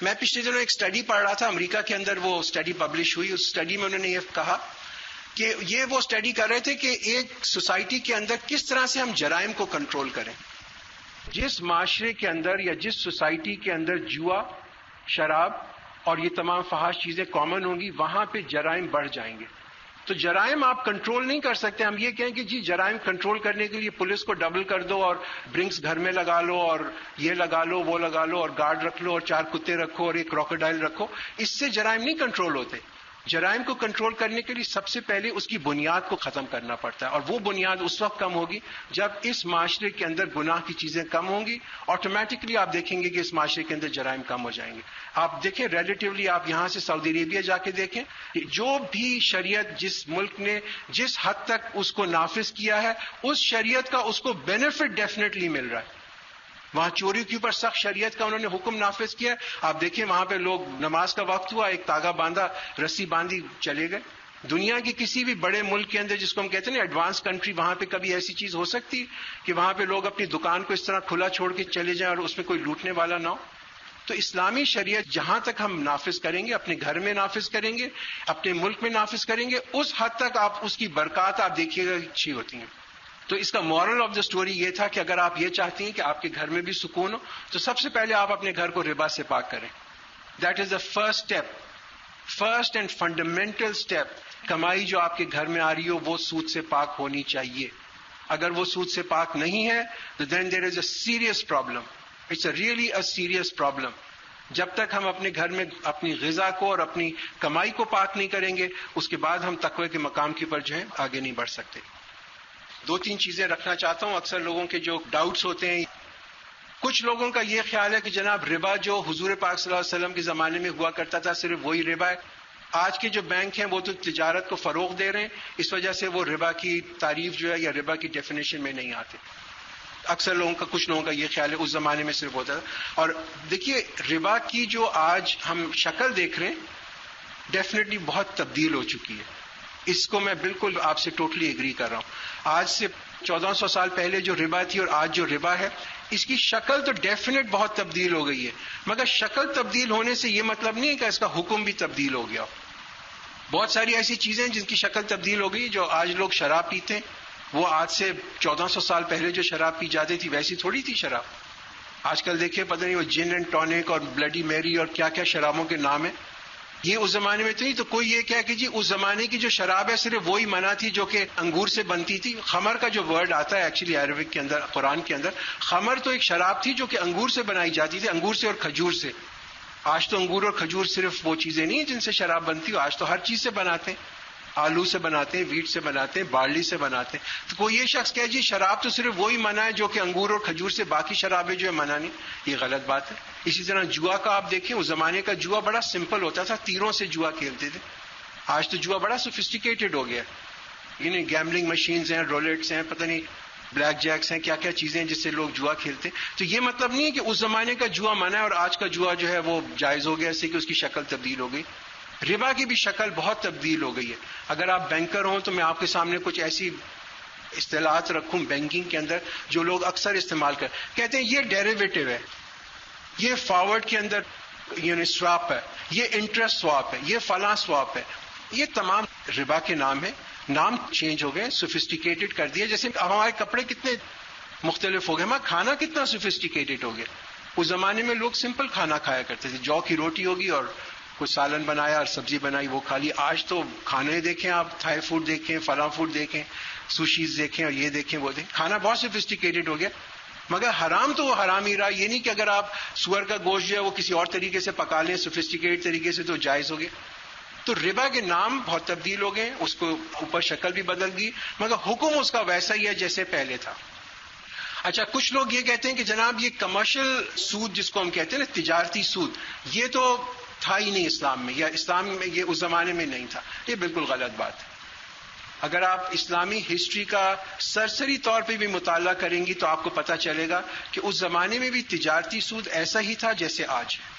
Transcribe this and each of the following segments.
میں پچھلے دنوں ایک اسٹڈی پڑھ رہا تھا، امریکہ کے اندر وہ اسٹڈی پبلش ہوئی. اس اسٹڈی میں انہوں نے یہ کہا کہ یہ وہ اسٹڈی کر رہے تھے کہ ایک سوسائٹی کے اندر کس طرح سے ہم جرائم کو کنٹرول کریں. جس معاشرے کے اندر یا جس سوسائٹی کے اندر جوا، شراب اور یہ تمام فحش چیزیں کامن ہوں گی، وہاں پہ جرائم بڑھ جائیں گے. تو جرائم آپ کنٹرول نہیں کر سکتے. ہم یہ کہیں کہ جی جرائم کنٹرول کرنے کے لیے پولیس کو ڈبل کر دو اور ڈرنکس گھر میں لگا لو اور یہ لگا لو وہ لگا لو اور گارڈ رکھ لو اور 4 کتے رکھو اور ایک کراکوڈائل رکھو. اس سے جرائم نہیں کنٹرول ہوتے. جرائم کو کنٹرول کرنے کے لیے سب سے پہلے اس کی بنیاد کو ختم کرنا پڑتا ہے، اور وہ بنیاد اس وقت کم ہوگی جب اس معاشرے کے اندر گناہ کی چیزیں کم ہوں گی. آٹومیٹکلی آپ دیکھیں گے کہ اس معاشرے کے اندر جرائم کم ہو جائیں گے. آپ دیکھیں ریلیٹیولی، آپ یہاں سے سعودی عربیہ جا کے دیکھیں کہ جو بھی شریعت جس ملک نے جس حد تک اس کو نافذ کیا ہے، اس شریعت کا اس کو بینیفٹ ڈیفینیٹلی مل رہا ہے. وہاں چوری کے اوپر سخت شریعت کا انہوں نے حکم نافذ کیا. آپ دیکھیں وہاں پہ لوگ نماز کا وقت ہوا، ایک تاگا باندھا، رسی باندھی چلے گئے. دنیا کے کسی بھی بڑے ملک کے اندر جس کو ہم کہتے ہیں نا ایڈوانس کنٹری، وہاں پہ کبھی ایسی چیز ہو سکتی کہ وہاں پہ لوگ اپنی دکان کو اس طرح کھلا چھوڑ کے چلے جائیں اور اس میں کوئی لوٹنے والا نہ ہو. تو اسلامی شریعت جہاں تک ہم نافذ کریں گے، اپنے گھر میں نافذ کریں گے، اپنے ملک میں نافذ کریں گے، اس حد تک آپ اس کی برکات آپ دیکھیے گا اچھی ہوتی ہیں. تو اس کا مورل آف دا اسٹوری یہ تھا کہ اگر آپ یہ چاہتی ہیں کہ آپ کے گھر میں بھی سکون ہو تو سب سے پہلے آپ اپنے گھر کو ربا سے پاک کریں. That is the first step, first and fundamental step. کمائی جو آپ کے گھر میں آ رہی ہو وہ سود سے پاک ہونی چاہیے. اگر وہ سود سے پاک نہیں ہے تو then there is a serious problem. It's a really a serious problem. جب تک ہم اپنے گھر میں اپنی غذا کو اور اپنی کمائی کو پاک نہیں کریں گے، اس کے بعد ہم تقوی کے مقام کے اوپر جو ہے آگے نہیں بڑھ سکتے. 2-3 چیزیں رکھنا چاہتا ہوں. اکثر لوگوں کے جو ڈاؤٹس ہوتے ہیں، کچھ لوگوں کا یہ خیال ہے کہ جناب ربا جو حضور پاک صلی اللہ علیہ وسلم کے زمانے میں ہوا کرتا تھا صرف وہی ربا ہے. آج کے جو بینک ہیں وہ تو تجارت کو فروغ دے رہے ہیں، اس وجہ سے وہ ربا کی تعریف جو ہے یا ربا کی ڈیفینیشن میں نہیں آتے. اکثر لوگوں کا، کچھ لوگوں کا یہ خیال ہے اس زمانے میں صرف ہوتا تھا. اور دیکھیے ربا کی جو آج ہم شکل دیکھ رہے ہیں ڈیفینیٹلی بہت تبدیل ہو چکی ہے. اس کو میں بالکل آپ سے ٹوٹلی ایگری کر رہا ہوں. آج سے 1400 سال پہلے جو ربا تھی اور آج جو ربا ہے، اس کی شکل تو ڈیفینیٹ بہت تبدیل ہو گئی ہے. مگر شکل تبدیل ہونے سے یہ مطلب نہیں ہے کہ اس کا حکم بھی تبدیل ہو گیا. بہت ساری ایسی چیزیں جن کی شکل تبدیل ہو گئی. جو آج لوگ شراب پیتے ہیں وہ آج سے 1400 سال پہلے جو شراب پی جاتی تھی ویسی تھوڑی تھی شراب. آج کل دیکھیں پتہ نہیں وہ جن اینڈ ٹونک اور بلڈی میری اور کیا کیا شرابوں کے نام ہیں. یہ اس زمانے میں تو نہیں. تو کوئی یہ کہہ کہ جی اس زمانے کی جو شراب ہے صرف وہی منع تھی جو کہ انگور سے بنتی تھی. خمر کا جو ورڈ آتا ہے ایکچولی عربک کے اندر، قرآن کے اندر، خمر تو ایک شراب تھی جو کہ انگور سے بنائی جاتی تھی، انگور سے اور کھجور سے. آج تو انگور اور کھجور صرف وہ چیزیں نہیں ہیں جن سے شراب بنتی ہو. آج تو ہر چیز سے بناتے ہیں. آلو سے بناتے ہیں، ویٹ سے بناتے ہیں، بارلی سے بناتے ہیں. تو کوئی یہ شخص کہے جی شراب تو صرف وہی منع ہے جو کہ انگور اور کھجور سے، باقی شرابیں جو ہے منع نہیں، یہ غلط بات ہے. اسی طرح جوا کا آپ دیکھیں، اس زمانے کا جوا بڑا سمپل ہوتا تھا، تیروں سے جوا کھیلتے تھے. آج تو جوا بڑا سوفسٹیکیٹڈ ہو گیا. یعنی گیملنگ مشینز ہیں، رولیٹس ہیں، پتہ نہیں بلیک جیکس ہیں، کیا کیا چیزیں ہیں جس سے لوگ جوا کھیلتے. تو یہ مطلب نہیں ہے کہ اس زمانے کا جوا منع ہے اور آج کا جوا جو ہے وہ جائز ہو گیا، اس سے کہ اس کی شکل تبدیل ہو گئی. ربا کی بھی شکل بہت تبدیل ہو گئی ہے. اگر آپ بینکر ہوں تو میں آپ کے سامنے کچھ ایسی اصطلاحات رکھوں بینکنگ کے اندر جو لوگ اکثر استعمال کہتے ہیں یہ ڈیریویٹو ہے، یہ فارورڈ کے اندر یعنی سواپ ہے، یہ انٹرسٹ سواپ ہے، یہ فلاں سواپ ہے. یہ تمام ربا کے نام ہیں. نام چینج ہو گئے، سوفسٹیکیٹڈ کر دیا. جیسے ہمارے کپڑے کتنے مختلف ہو گئے، ہمارا کھانا کتنا سوفسٹیکیٹڈ ہو گیا. اس زمانے میں لوگ سمپل کھانا کھایا کرتے تھے، جو کی روٹی ہوگی اور کچھ سالن بنایا اور سبزی بنائی وہ کھا لی. آج تو کھانے دیکھیں، آپ تھائی فوڈ دیکھیں، فلاں فوڈ دیکھیں، سوشیز دیکھیں اور یہ دیکھیں وہ دیکھیں. کھانا بہت سوفسٹیکیٹڈ ہو گیا. مگر حرام تو وہ حرام ہی رہا. یہ نہیں کہ اگر آپ سور کا گوشت جو ہے وہ کسی اور طریقے سے پکا لیں سوفسٹیکیٹڈ طریقے سے تو جائز ہو گیا. تو ربا کے نام بہت تبدیل ہو گئے، اس کو اوپر شکل بھی بدل گئی، مگر حکم اس کا ویسا ہی ہے جیسے پہلے تھا. اچھا کچھ لوگ یہ کہتے ہیں کہ جناب یہ کمرشل سود جس کو ہم کہتے ہیں نا، تجارتی سود، یہ تو تھا ہی نہیں اسلام میں، یا اسلام میں یہ اس زمانے میں نہیں تھا. یہ بالکل غلط بات ہے. اگر آپ اسلامی ہسٹری کا سرسری طور پہ بھی مطالعہ کریں گی تو آپ کو پتہ چلے گا کہ اس زمانے میں بھی تجارتی سود ایسا ہی تھا جیسے آج ہے.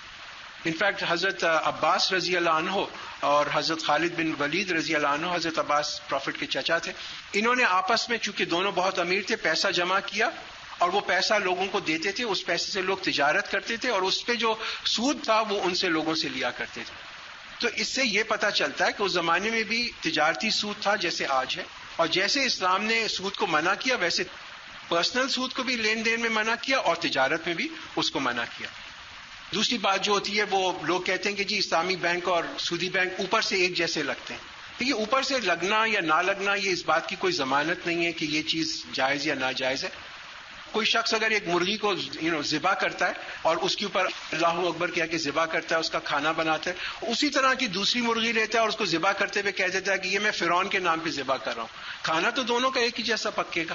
انفیکٹ حضرت عباس رضی اللہ عنہ اور حضرت خالد بن ولید رضی اللہ عنہ، حضرت عباس پروفٹ کے چچا تھے، انہوں نے آپس میں چونکہ دونوں بہت امیر تھے پیسہ جمع کیا اور وہ پیسہ لوگوں کو دیتے تھے، اس پیسے سے لوگ تجارت کرتے تھے اور اس پہ جو سود تھا وہ ان سے لوگوں سے لیا کرتے تھے. تو اس سے یہ پتہ چلتا ہے کہ اس زمانے میں بھی تجارتی سود تھا جیسے آج ہے، اور جیسے اسلام نے سود کو منع کیا ویسے پرسنل سود کو بھی لین دین میں منع کیا اور تجارت میں بھی اس کو منع کیا. دوسری بات جو ہوتی ہے وہ لوگ کہتے ہیں کہ جی اسلامی بینک اور سودی بینک اوپر سے ایک جیسے لگتے ہیں. دیکھیے اوپر سے لگنا یا نہ لگنا یہ اس بات کی کوئی ضمانت نہیں ہے کہ یہ چیز جائز یا ناجائز ہے. کوئی شخص اگر ایک مرغی کو ذبح کرتا ہے اور اس کے اوپر اللہ اکبر کہہ کے ذبح کرتا ہے، اس کا کھانا بناتا ہے، اسی طرح کی دوسری مرغی لیتا ہے اور اس کو ذبح کرتے ہوئے کہہ دیتا ہے کہ یہ میں فرعون کے نام پہ ذبح کر رہا ہوں. کھانا تو دونوں کا ایک ہی جیسا پکے گا،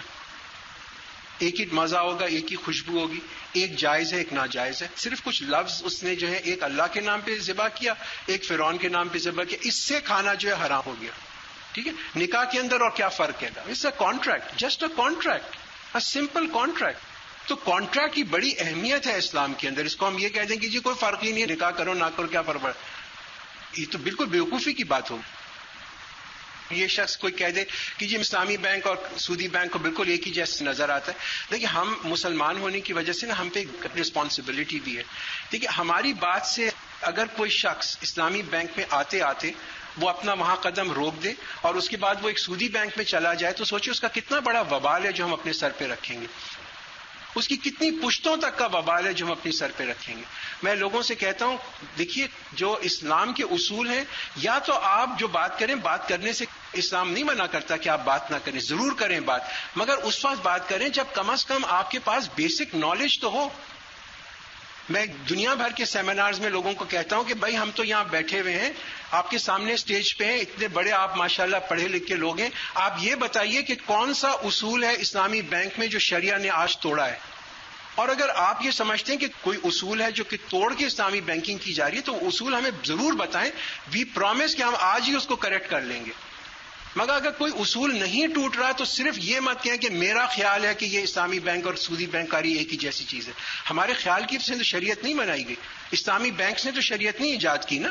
ایک ہی مزہ ہوگا، ایک ہی خوشبو ہوگی. ایک جائز ہے ایک ناجائز ہے، صرف کچھ لفظ اس نے جو ہے ایک اللہ کے نام پہ ذبح کیا، ایک فرعون کے نام پہ ذبح کیا، اس سے کھانا جو ہے حرام ہو گیا. ٹھیک ہے، نکاح کے اندر اور کیا فرق ہے گا؟ It's a contract, just a contract, a simple contract. تو کانٹریکٹ کی بڑی اہمیت ہے اسلام کے اندر. اس کو ہم یہ کہہ دیں کہ جی کوئی فرق ہی نہیں، نکاح کرو نہ کرو کیا فرق پڑا، یہ تو بالکل بیوقوفی کی بات ہوگی. یہ شخص کوئی کہہ دے کہ جی اسلامی بینک اور سودی بینک کو بالکل ایک ہی جیسا نظر آتا ہے. دیکھیے ہم مسلمان ہونے کی وجہ سے نا ہم پہ رسپانسبلٹی بھی ہے. دیکھیے ہماری بات سے اگر کوئی شخص اسلامی بینک میں آتے آتے وہ اپنا وہاں قدم روک دے اور اس کے بعد وہ ایک سودی بینک میں چلا جائے تو سوچیں اس کا کتنا بڑا وبال ہے جو ہم اپنے سر پہ رکھیں گے، اس کی کتنی پشتوں تک کا وبال ہے جو ہم اپنے سر پہ رکھیں گے. میں لوگوں سے کہتا ہوں دیکھیے جو اسلام کے اصول ہیں، یا تو آپ جو بات کریں، بات کرنے سے اسلام نہیں منع کرتا کہ آپ بات نہ کریں، ضرور کریں بات، مگر اس وقت بات کریں جب کم از کم آپ کے پاس بیسک نالج تو ہو. میں دنیا بھر کے سیمینارز میں لوگوں کو کہتا ہوں کہ بھائی ہم تو یہاں بیٹھے ہوئے ہیں، آپ کے سامنے اسٹیج پہ ہیں، اتنے بڑے آپ ماشاءاللہ پڑھے لکھے لوگ ہیں، آپ یہ بتائیے کہ کون سا اصول ہے اسلامی بینک میں جو شریعہ نے آج توڑا ہے. اور اگر آپ یہ سمجھتے ہیں کہ کوئی اصول ہے جو کہ توڑ کے اسلامی بینکنگ کی جا رہی ہے تو اصول ہمیں ضرور بتائیں. وی پرومس کہ ہم آج ہی اس کو کریکٹ کر لیں گے. مگر اگر کوئی اصول نہیں ٹوٹ رہا تو صرف یہ مت کہیں کہ میرا خیال ہے کہ یہ اسلامی بینک اور سودی بینک کاری ایک ہی جیسی چیز ہے. ہمارے خیال کی سے تو شریعت نہیں بنائی گئی، اسلامی بینکس نے تو شریعت نہیں ایجاد کی نا.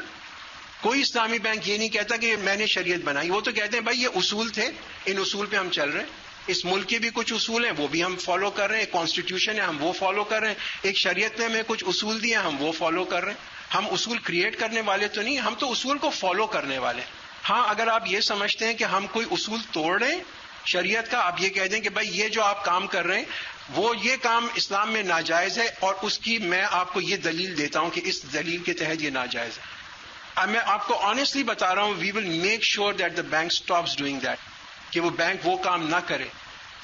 کوئی اسلامی بینک یہ نہیں کہتا کہ میں نے شریعت بنائی، وہ تو کہتے ہیں بھائی یہ اصول تھے، ان اصول پہ ہم چل رہے ہیں. اس ملک کے بھی کچھ اصول ہیں وہ بھی ہم فالو کر رہے ہیں، کانسٹیٹیوشن ہے ہم وہ فالو کر رہے ہیں، ایک شریعت نے ہمیں کچھ اصول دیے ہم وہ فالو کر رہے ہیں. ہم اصول کریٹ کرنے والے تو نہیں، ہم تو اصول کو فالو کرنے والے. ہاں اگر آپ یہ سمجھتے ہیں کہ ہم کوئی اصول توڑ رہے ہیں شریعت کا، آپ یہ کہہ دیں کہ بھائی یہ جو آپ کام کر رہے ہیں وہ یہ کام اسلام میں ناجائز ہے اور اس کی میں آپ کو یہ دلیل دیتا ہوں کہ اس دلیل کے تحت یہ ناجائز ہے. میں آپ کو آنیسٹلی بتا رہا ہوں we will make sure that the bank stops doing that, کہ وہ بینک وہ کام نہ کرے.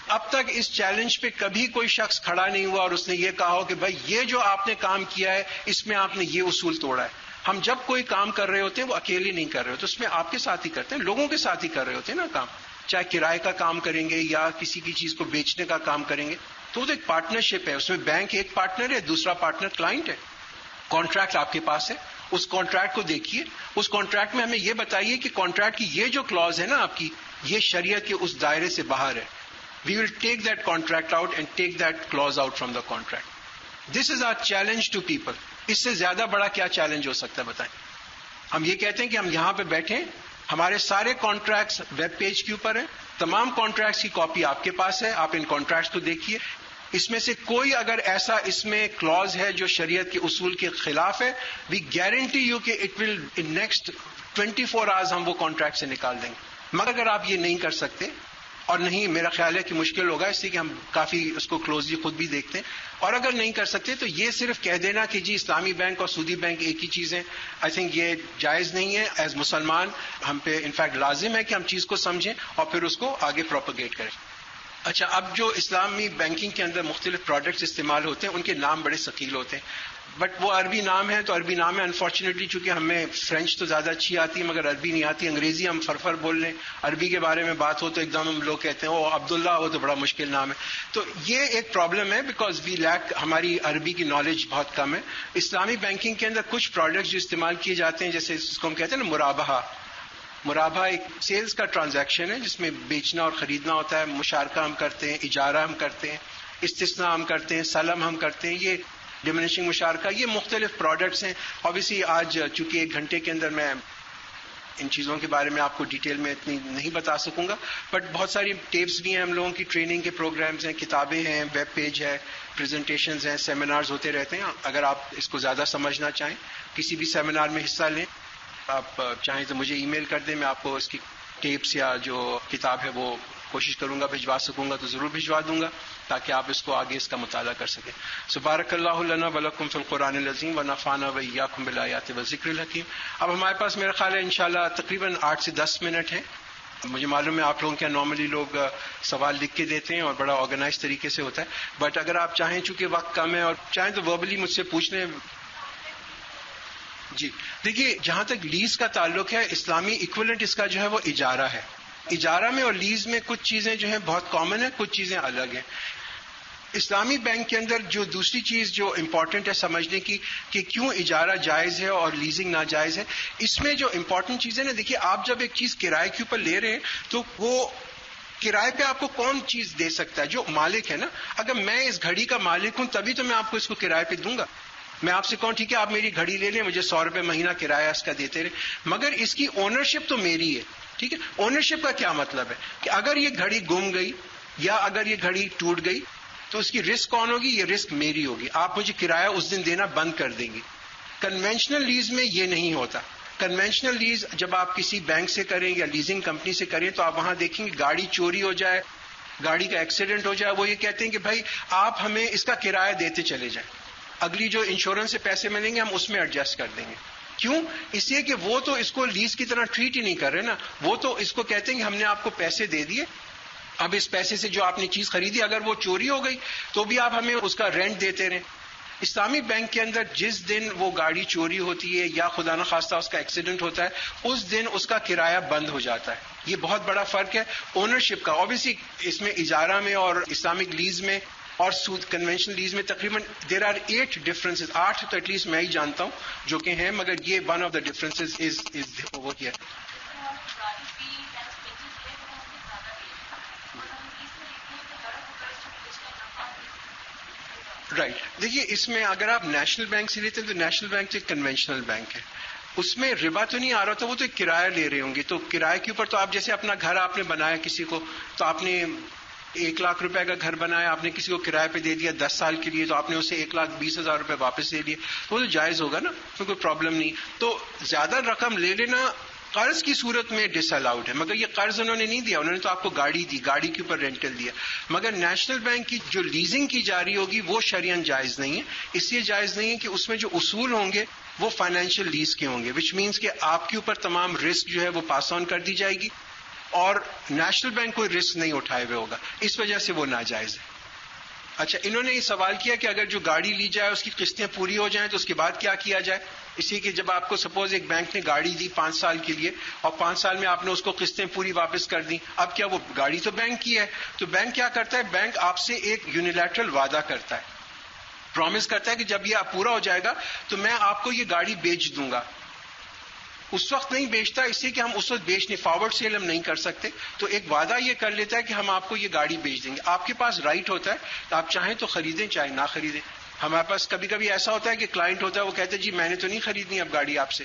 اب تک اس چیلنج پہ کبھی کوئی شخص کھڑا نہیں ہوا اور اس نے یہ کہا ہو کہ بھائی یہ جو آپ نے کام کیا ہے اس میں آپ نے یہ اصول توڑا ہے. ہم جب کوئی کام کر رہے ہوتے ہیں وہ اکیلے نہیں کر رہے ہوتے، اس میں آپ کے ساتھ ہی کرتے ہیں، لوگوں کے ساتھ ہی کر رہے ہوتے ہیں نا کام. چاہے کرائے کا کام کریں گے یا کسی کی چیز کو بیچنے کا کام کریں گے تو ایک پارٹنرشپ ہے، اس میں بینک ایک پارٹنر ہے، دوسرا پارٹنر کلائنٹ ہے. کانٹریکٹ آپ کے پاس ہے، اس کانٹریکٹ کو دیکھیے، اس کانٹریکٹ میں ہمیں یہ بتائیے کہ کانٹریکٹ کی یہ جو کلوز ہے نا آپ کی، یہ شریعت کے اس دائرے سے باہر ہے. We will take that contract out and take that clause out from the contract. This is our challenge to people. اس سے زیادہ بڑا کیا چیلنج ہو سکتا ہے بتائیں. ہم یہ کہتے ہیں کہ ہم یہاں پہ بیٹھیں، ہمارے سارے کانٹریکٹس ویب پیج کے اوپر ہیں، تمام کانٹریکٹس کی کاپی آپ کے پاس ہے، آپ ان کانٹریکٹس کو دیکھیے. اس میں سے کوئی اگر ایسا اس میں کلوز ہے جو شریعت کے اصول کے خلاف ہے، وی گارنٹی یو کہ it will in next 24 hours ہم وہ کانٹریکٹ سے نکال دیں گے. مگر اگر آپ یہ نہیں کر سکتے، اور نہیں میرا خیال ہے کہ مشکل ہوگا اس لیے کہ ہم کافی اس کو کلوزلی خود بھی دیکھتے ہیں، اور اگر نہیں کر سکتے تو یہ صرف کہہ دینا کہ جی اسلامی بینک اور سودی بینک ایک ہی چیز ہے، آئی تھنک یہ جائز نہیں ہے. ایز مسلمان ہم پہ انفیکٹ لازم ہے کہ ہم چیز کو سمجھیں اور پھر اس کو آگے پروپیگیٹ کریں. اچھا، اب جو اسلامی بینکنگ کے اندر مختلف پروڈکٹس استعمال ہوتے ہیں ان کے نام بڑے ثقیل ہوتے ہیں، بٹ وہ عربی نام ہے تو عربی نام ہے. انفارچونیٹلی چونکہ ہمیں فرینچ تو زیادہ اچھی آتی ہے مگر عربی نہیں آتی، انگریزی ہم فرفر بول لیں، عربی کے بارے میں بات ہو تو ایک دم ہم لوگ کہتے ہیں وہ عبداللہ ہو تو بڑا مشکل نام ہے. تو یہ ایک پرابلم ہے بیکاز وی لیک، ہماری عربی کی نالج بہت کم ہے. اسلامی بینکنگ کے اندر کچھ پروڈکٹس جو استعمال کیے جاتے ہیں جیسے اس کو ہم کہتے ہیں نا مرابحہ. مرابحہ ایک سیلز کا ٹرانزیکشن ہے جس میں بیچنا اور خریدنا ہوتا ہے. مشارکہ ہم کرتے ہیں، اجارہ ہم کرتے ہیں، استثناء ہم کرتے ہیں، سلم ہم کرتے ہیں، یہ ڈیمینشنگ مشارکہ، یہ مختلف پروڈکٹس ہیں. obviously آج چونکہ 1 گھنٹے کے اندر میں ان چیزوں کے بارے میں آپ کو ڈیٹیل میں اتنی نہیں بتا سکوں گا، بٹ بہت ساری ٹیپس بھی ہیں ہم لوگوں کی، ٹریننگ کے پروگرامز ہیں، کتابیں ہیں، ویب پیج ہے، پریزنٹیشنز ہیں، سیمینارز ہوتے رہتے ہیں. اگر آپ اس کو زیادہ سمجھنا چاہیں، کسی بھی سیمینار میں حصہ لیں، آپ چاہیں تو مجھے ای میل کر دیں، میں آپ کو اس کی ٹیپس یا جو کتاب ہے وہ کوشش کروں گا بھجوا سکوں گا تو ضرور بھجوا دوں گا، تاکہ آپ اس کو آگے اس کا مطالعہ کر سکیں. سبحانک اللہ لنا ولکم فی القرآن العظیم ونفعنا وإیاکم بالآیات والذکر الحکیم. اب ہمارے پاس میرا خیال ہے انشاءاللہ تقریباً 8 سے 10 منٹ ہیں. مجھے معلوم ہے آپ لوگوں کے نارملی لوگ سوال لکھ کے دیتے ہیں اور بڑا آرگنائز طریقے سے ہوتا ہے، بٹ اگر آپ چاہیں چونکہ وقت کم ہے اور چاہیں تو وربلی مجھ سے پوچھ لیں. جی دیکھیے، جہاں تک لیز کا تعلق ہے، اسلامی ایکویلنٹ اس کا جو ہے وہ اجارہ ہے. اجارہ میں اور لیز میں کچھ چیزیں جو ہیں بہت کامن ہیں، کچھ چیزیں الگ ہیں. اسلامی بینک کے اندر جو دوسری چیز جو امپورٹنٹ ہے سمجھنے کی کہ کیوں اجارہ جائز ہے اور لیزنگ ناجائز ہے، اس میں جو امپورٹنٹ چیزیں نا، دیکھیے آپ جب ایک چیز کرائے کے اوپر لے رہے ہیں تو وہ کرائے پہ آپ کو کون چیز دے سکتا ہے؟ جو مالک ہے نا. اگر میں اس گھڑی کا مالک ہوں تبھی تو میں آپ کو اس کو کرائے پہ دوں گا. میں آپ سے کہوں ٹھیک ہے آپ میری گھڑی لے لیں، مجھے 100 روپے مہینہ کرایہ اس کا دیتے رہے، مگر اس کی اونرشپ تو میری ہے. ٹھیک ہے، اونرشپ کا کیا مطلب ہے کہ اگر یہ گھڑی گم گئی یا اگر یہ گھڑی ٹوٹ گئی تو اس کی رسک کون ہوگی؟ یہ رسک میری ہوگی. آپ مجھے کرایہ اس دن دینا بند کر دیں گے. کنونشنل لیز میں یہ نہیں ہوتا. کنونشنل لیز جب آپ کسی بینک سے کریں یا لیزنگ کمپنی سے کریں تو آپ وہاں دیکھیں گے گاڑی چوری ہو جائے، گاڑی کا ایکسیڈنٹ ہو جائے، وہ یہ کہتے ہیں کہ بھائی آپ ہمیں اس کا کرایہ دیتے چلے جائیں، اگلی جو انشورنس سے پیسے ملیں گے ہم اس میں ایڈجسٹ کر دیں گے. کیوں؟ اس لیے کہ وہ تو اس کو لیز کی طرح ٹریٹ ہی نہیں کر رہے نا، وہ تو اس کو کہتے ہیں کہ ہم نے آپ کو پیسے دے دیے، اب اس پیسے سے جو آپ نے چیز خریدی اگر وہ چوری ہو گئی تو بھی آپ ہمیں اس کا رینٹ دیتے رہیں. اسلامی بینک کے اندر جس دن وہ گاڑی چوری ہوتی ہے یا خدا نخواستہ اس کا ایکسیڈنٹ ہوتا ہے اس دن اس کا کرایہ بند ہو جاتا ہے. یہ بہت بڑا فرق ہے اونرشپ کا. اوبیسلی اس میں اجارہ میں اور اسلامک لیز میں اور سود کنونشنل لیز میں تقریباً دیر آر 8 ڈفرینسز، 8 تو ایٹ لیسٹ میں ہی جانتا ہوں جو کہ ہیں، مگر یہ ون آف دا ڈفرینسز از وہ کیا رائٹ. دیکھیے اس میں اگر آپ نیشنل بینک سے لیتے ہیں تو نیشنل بینک ایک کنونشنل بینک ہے، اس میں ربا تو نہیں آ رہا تھا، وہ تو ایک کرایہ لے رہے ہوں گے. تو کرایہ کے اوپر تو آپ جیسے اپنا گھر آپ نے بنایا کسی کو تو آپ نے 1 لاکھ روپے کا گھر بنایا، آپ نے کسی کو کرایہ پہ دے دیا 10 سال کے لیے، تو آپ نے اسے 1,20,000 روپے واپس دے دیے، وہ تو جائز ہوگا نا، کوئی پرابلم نہیں. تو زیادہ رقم لے لینا قرض کی صورت میں ڈس الاؤڈ ہے، مگر یہ قرض انہوں نے نہیں دیا، انہوں نے تو آپ کو گاڑی دی، گاڑی کے اوپر رینٹل دیا. مگر نیشنل بینک کی جو لیزنگ کی جاری ہوگی وہ شرعاً جائز نہیں ہے. اس لیے جائز نہیں ہے کہ اس میں جو اصول ہوں گے وہ فائنینشیل لیز کے ہوں گے، وچ مینس کہ آپ کے اوپر تمام رسک جو ہے وہ پاس آن کر دی جائے گی اور نیشنل بینک کوئی رسک نہیں اٹھائے ہوئے ہوگا، اس وجہ سے وہ ناجائز ہے. اچھا، انہوں نے یہ سوال کیا کہ اگر جو گاڑی لی جائے اس کی قسطیں پوری ہو جائیں تو اس کے بعد کیا کیا جائے. اسی کہ جب آپ کو سپوز ایک بینک نے گاڑی دی 5 سال کے لیے اور 5 سال میں آپ نے اس کو قسطیں پوری واپس کر دی، اب کیا وہ گاڑی تو بینک کی ہے، تو بینک کیا کرتا ہے، بینک آپ سے ایک یونیلیٹرل وعدہ کرتا ہے، پرومس کرتا ہے کہ جب یہ پورا ہو جائے گا تو میں آپ کو یہ گاڑی بیچ دوں گا. اس وقت نہیں بیچتا، اس لیے کہ ہم اس وقت بیچنے فارورڈ سیل ہم نہیں کر سکتے، تو ایک وعدہ یہ کر لیتا ہے کہ ہم آپ کو یہ گاڑی بیچ دیں گے. آپ کے پاس رائٹ ہوتا ہے کہ آپ چاہیں تو خریدیں چاہے نہ خریدیں. ہمارے پاس کبھی کبھی ایسا ہوتا ہے کہ کلائنٹ ہوتا ہے وہ کہتے ہیں جی میں نے تو نہیں خریدنی اب گاڑی آپ سے،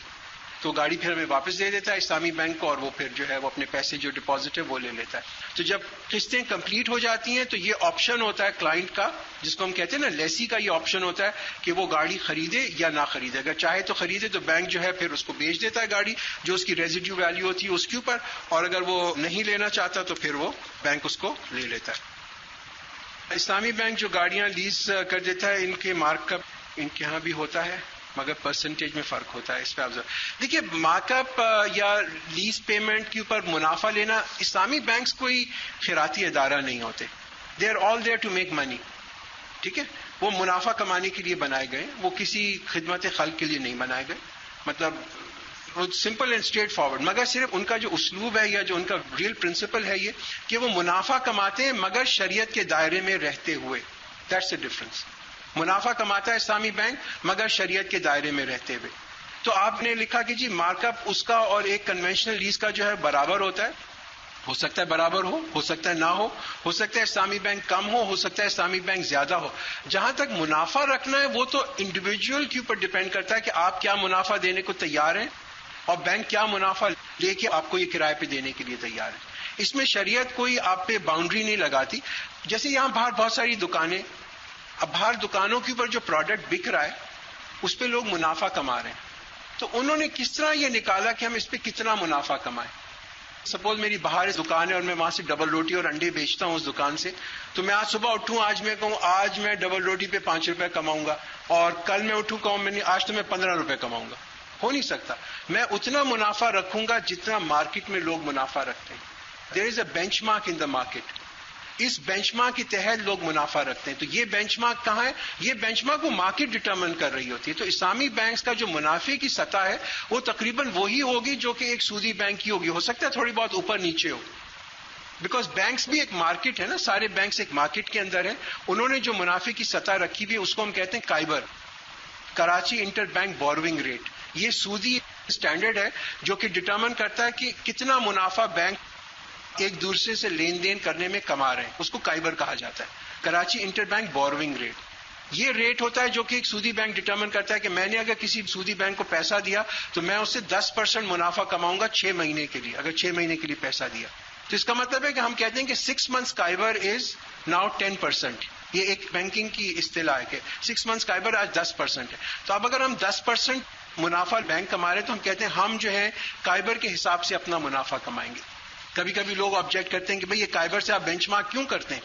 تو گاڑی پھر ہمیں واپس دے دیتا ہے اسلامی بینک کو اور وہ پھر جو ہے وہ اپنے پیسے جو ڈپازٹ ہے وہ لے لیتا ہے. تو جب قسطیں کمپلیٹ ہو جاتی ہیں تو یہ آپشن ہوتا ہے کلائنٹ کا، جس کو ہم کہتے ہیں نا لیسی کا، یہ آپشن ہوتا ہے کہ وہ گاڑی خریدے یا نہ خریدے. اگر چاہے تو خریدے تو بینک جو ہے پھر اس کو بیچ دیتا ہے گاڑی جو اس کی ریزیڈیو ویلیو ہوتی ہے اس کے اوپر، اور اگر وہ نہیں لینا چاہتا تو پھر وہ بینک اس کو لے لیتا ہے. اسلامی بینک جو گاڑیاں لیز کر دیتا ہے ان کے مارک اپ ان کے ہاں بھی ہوتا ہے مگر پرسنٹیج میں فرق ہوتا ہے. اس پہ آپ دیکھیے مارک اپ یا لیز پیمنٹ کے اوپر منافع لینا، اسلامی بینکس کوئی خیراتی ادارہ نہیں ہوتے، they are all there to make money. ٹھیک ہے، وہ منافع کمانے کے لیے بنائے گئے، وہ کسی خدمت خلق کے لیے نہیں بنائے گئے. مطلب سمپل اینڈ اسٹریٹ فارورڈ. مگر صرف ان کا جو اسلوب ہے یا جو ان کا ریئل پرنسپل ہے یہ کہ وہ منافع کماتے ہیں مگر شریعت کے دائرے میں رہتے ہوئے. That's a difference. منافع کماتا ہے اسلامی بینک مگر شریعت کے دائرے میں رہتے ہوئے. تو آپ نے لکھا کہ جی مارک اپ اس کا اور ایک کنونشنل لیز کا جو ہے برابر ہوتا ہے. ہو سکتا ہے برابر ہو سکتا ہے نہ ہو سکتا ہے اسلامی بینک کم ہو سکتا ہے اسلامی بینک زیادہ ہو. جہاں تک منافع رکھنا ہے وہ تو انڈیویجول کے اوپر ڈیپینڈ کرتا ہے کہ آپ کیا منافع دینے کو تیار ہیں اور بینک کیا منافع لے کے آپ کو یہ کرائے پہ دینے کے لیے تیار ہے. اس میں شریعت کوئی آپ پہ باؤنڈری نہیں لگاتی. جیسے یہاں باہر بہت ساری دکانیں، اب باہر دکانوں کے اوپر جو پروڈکٹ بک رہا ہے اس پہ لوگ منافع کما رہے ہیں. تو انہوں نے کس طرح یہ نکالا کہ ہم اس پہ کتنا منافع کمائیں. سپوز میری باہر دکان ہے اور میں وہاں سے ڈبل روٹی اور انڈے بیچتا ہوں اس دکان سے، تو میں آج صبح اٹھوں، آج میں کہوں آج میں ڈبل روٹی پہ 5 روپے کماؤں گا، اور کل میں اٹھوں کہوں آج تو میں 15 روپے کماؤں گا. ہو نہیں سکتا. میں اتنا منافع رکھوں گا جتنا مارکیٹ میں لوگ منافع رکھتے ہیں. There is a benchmark in the market. اس بینچ مارک کے تحت لوگ منافع رکھتے ہیں. تو یہ بینچ مارک کہاں ہے؟ یہ بینچ مارک وہ مارکیٹ ڈٹرمن کر رہی ہوتی ہے. تو اسلامی بینکس کا جو منافع کی سطح ہے وہ تقریباً وہی ہوگی جو کہ ایک سودی بینک کی ہوگی. ہو سکتا ہے تھوڑی بہت اوپر نیچے ہو، بیکاز بینکس بھی ایک مارکیٹ ہے نا، سارے بینکس ایک مارکیٹ کے اندر ہیں. انہوں نے جو منافع کی سطح رکھی ہوئی ہے اس کو ہم کہتے ہیں KIBOR, Karachi inter bank borrowing rate. یہ سودی اسٹینڈرڈ ہے جو کہ ڈٹرمن کرتا ہے کہ کتنا منافع بینک ایک دوسرے سے لین دین کرنے میں کما رہے ہیں. اس کو کائبر کہا جاتا ہے، Karachi inter bank borrowing rate. یہ ریٹ ہوتا ہے جو کہ ایک سودی بینک ڈٹرمن کرتا ہے کہ میں نے اگر کسی سودی بینک کو پیسہ دیا تو میں اس سے 10% منافع کماؤں گا 6 مہینے کے لیے، اگر 6 مہینے کے لیے پیسہ دیا. تو اس کا مطلب ہے کہ ہم کہتے ہیں کہ 6 months کائبر از ناؤ 10%. یہ ایک بینکنگ کی اصطلاح ہے کہ 6 months کائبر آج 10% ہے. تو اب اگر ہم 10% منافع بینک کما رہے ہیں تو ہم کہتے ہیں ہم جو ہے کائبر کے حساب سے اپنا منافع کمائیں گے. کبھی کبھی لوگ آبجیکٹ کرتے ہیں کہ بھئی یہ کائبر سے آپ بینچ مارک کیوں کرتے ہیں؟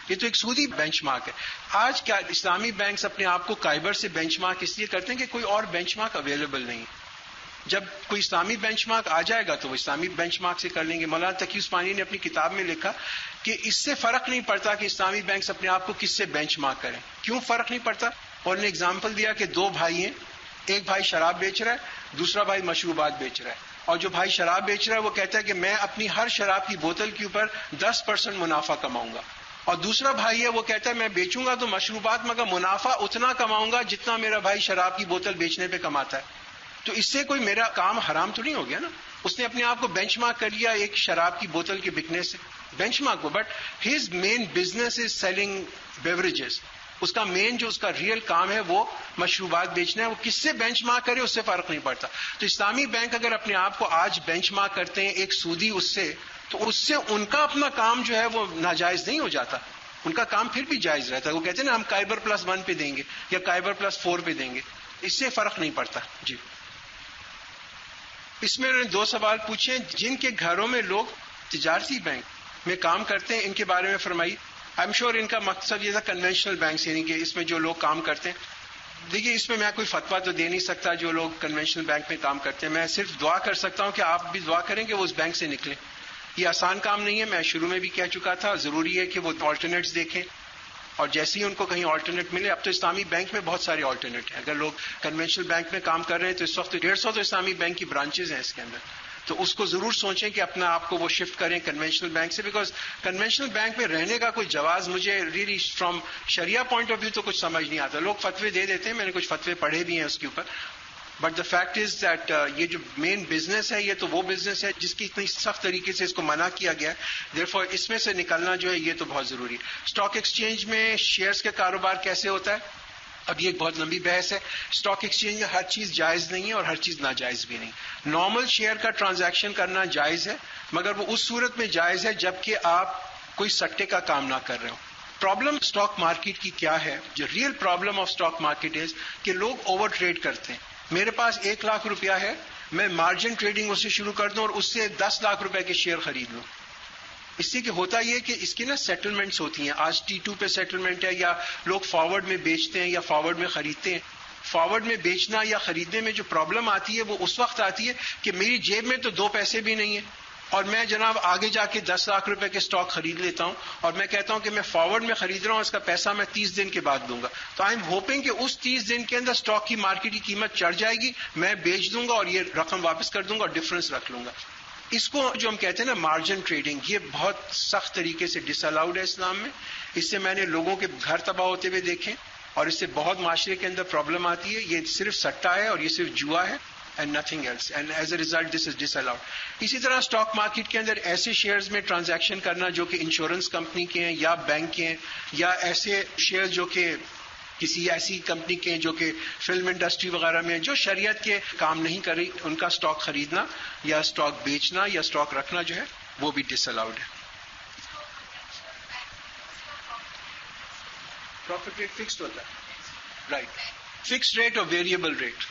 یہ تو ایک سودی بینچ مارک ہے. آج کیا اسلامی بینکس اپنے آپ کو کائبر سے بینچ مارک اس لیے کرتے ہیں کہ کوئی اور بینچ مارک اویلیبل نہیں. جب کوئی اسلامی بینچ مارک آ جائے گا تو وہ اسلامی بینچ مارک سے کر لیں گے. مولانا تقی عثمانی نے اپنی کتاب میں لکھا کہ اس سے فرق نہیں پڑتا کہ اسلامی بینکس اپنے آپ کو کس سے بینچ مارک کریں. کیوں فرق نہیں پڑتا؟ اور نے ایگزامپل دیا کہ 2 بھائی ہیں، ایک بھائی شراب بیچ رہا ہے، دوسرا بھائی مشروبات بیچ رہا ہے. اور جو بھائی شراب بیچ رہا ہے وہ کہتا ہے کہ میں اپنی ہر شراب کی بوتل کے اوپر 10% منافع کماؤں گا. اور دوسرا بھائی ہے وہ کہتا ہے میں بیچوں گا تو مشروبات مگر منافع اتنا کماؤں گا جتنا میرا بھائی شراب کی بوتل بیچنے پہ کماتا ہے. تو اس سے کوئی میرا کام حرام تو نہیں ہو گیا نا. اس نے اپنے آپ کو بینچ مارک کر لیا ایک شراب کی بوتل کے بکنے سے، بینچ مارک کو. But his main business is selling beverages. اس کا مین جو اس کا ریئل کام ہے وہ مشروبات بیچنا ہے. وہ کس سے بینچ مارک کرے اس سے فرق نہیں پڑتا. تو اسلامی بینک اگر اپنے آپ کو آج بینچ مارک کرتے ہیں ایک سودی اس سے، تو اس سے ان کا اپنا کام جو ہے وہ ناجائز نہیں ہو جاتا. ان کا کام پھر بھی جائز رہتا ہے. وہ کہتے ہیں نا ہم کائبر +1 پہ دیں گے یا کائبر +4 پہ دیں گے. اس سے فرق نہیں پڑتا. جی اس میں انہوں نے 2 سوال پوچھے. جن کے گھروں میں لوگ تجارتی بینک میں کام کرتے ہیں ان کے بارے میں فرمائی. آئی ایم شیور ان کا مقصد یہ تھا کنونشنل بینکس، یعنی کہ اس میں جو لوگ کام کرتے ہیں. دیکھیے اس میں میں کوئی فتویٰ تو دے نہیں سکتا جو لوگ کنونشنل بینک میں کام کرتے ہیں. میں صرف دعا کر سکتا ہوں کہ آپ بھی دعا کریں کہ وہ اس بینک سے نکلیں. یہ آسان کام نہیں ہے، میں شروع میں بھی کہہ چکا تھا. ضروری ہے کہ وہ آلٹرنیٹس دیکھیں اور جیسے ہی ان کو کہیں آلٹرنیٹ ملے. اب تو اسلامی بینک میں بہت سارے آلٹرنیٹ ہیں. اگر لوگ کنونشنل بینک میں کام کر رہے ہیں تو اس وقت 150 تو اسلامی بینک کی برانچز ہیں اس کے اندر. تو اس کو ضرور سوچیں کہ اپنا آپ کو وہ شفٹ کریں کنونشنل بینک سے. بیکاز کنونشنل بینک میں رہنے کا کوئی جواز مجھے ریلی فرام شریعہ پوائنٹ آف ویو تو کچھ سمجھ نہیں آتا. لوگ فتوے دے دیتے ہیں، میں نے کچھ فتوے پڑھے بھی ہیں اس کے اوپر. But the fact is that یہ جو مین بزنس ہے یہ تو وہ بزنس ہے جس کی اتنی سخت طریقے سے اس کو منع کیا گیا ہے. دیئرفور اس میں سے نکلنا جو ہے یہ تو بہت ضروری ہے. اسٹاک ایکسچینج میں شیئرز کا کاروبار کیسے ہوتا ہے؟ اب یہ ایک بہت لمبی بحث ہے. اسٹاک ایکسچینج میں ہر چیز جائز نہیں ہے اور ہر چیز ناجائز بھی نہیں. نارمل شیئر کا ٹرانزیکشن کرنا جائز ہے مگر وہ اس صورت میں جائز ہے جبکہ آپ کوئی سٹے کا کام نہ کر رہے ہو. پرابلم اسٹاک مارکیٹ کی کیا ہے؟ جو real problem of stock market is کہ لوگ اوور ٹریڈ کرتے ہیں. میرے پاس 1 لاکھ روپیہ ہے، میں مارجن ٹریڈنگ اس سے شروع کر دوں اور اس سے 10 لاکھ روپے کے شیئر خرید لوں. اس سے کہ ہوتا یہ کہ اس کی نا سیٹلمنٹس ہوتی ہیں. آج T2 پہ سیٹلمنٹ ہے یا لوگ فارورڈ میں بیچتے ہیں یا فارورڈ میں خریدتے ہیں. فارورڈ میں بیچنا یا خریدنے میں جو پرابلم آتی ہے وہ اس وقت آتی ہے کہ میری جیب میں تو 2 پیسے بھی نہیں ہیں اور میں جناب آگے جا کے 10 لاکھ روپے کے اسٹاک خرید لیتا ہوں اور میں کہتا ہوں کہ میں فارورڈ میں خرید رہا ہوں، اس کا پیسہ میں 30 دن کے بعد دوں گا. تو آئی ایم ہوپنگ کہ اس 30 دن کے اندر اسٹاک کی مارکیٹ کی قیمت چڑھ جائے گی، میں بیچ دوں گا اور یہ رقم واپس کر دوں گا اور ڈفرنس رکھ لوں گا. اس کو جو ہم کہتے ہیں نا مارجن ٹریڈنگ، یہ بہت سخت طریقے سے ڈس الاؤڈ ہے اسلام میں. اس سے میں نے لوگوں کے گھر تباہ ہوتے ہوئے دیکھے اور اس سے بہت معاشرے کے اندر پرابلم آتی ہے. یہ صرف سٹا ہے اور یہ صرف جوا ہے and nothing else, and as a result this is disallowed. اسی طرح اسٹاک مارکیٹ کے اندر ایسے شیئرز میں ٹرانزیکشن کرنا جو کہ انشورنس کمپنی کے ہیں یا بینک کے ہیں یا ایسے شیئر جو کہ کسی ایسی کمپنی کے جو کہ فلم انڈسٹری وغیرہ میں جو شریعت کے کام نہیں کر رہی، ان کا اسٹاک خریدنا یا اسٹاک بیچنا یا اسٹاک رکھنا جو ہے وہ بھی ڈس الاؤڈ ہے. پروفٹ ریٹ فکسڈ ہوتا ہے، رائٹ. فکسڈ ریٹ اور ویریبل ریٹ،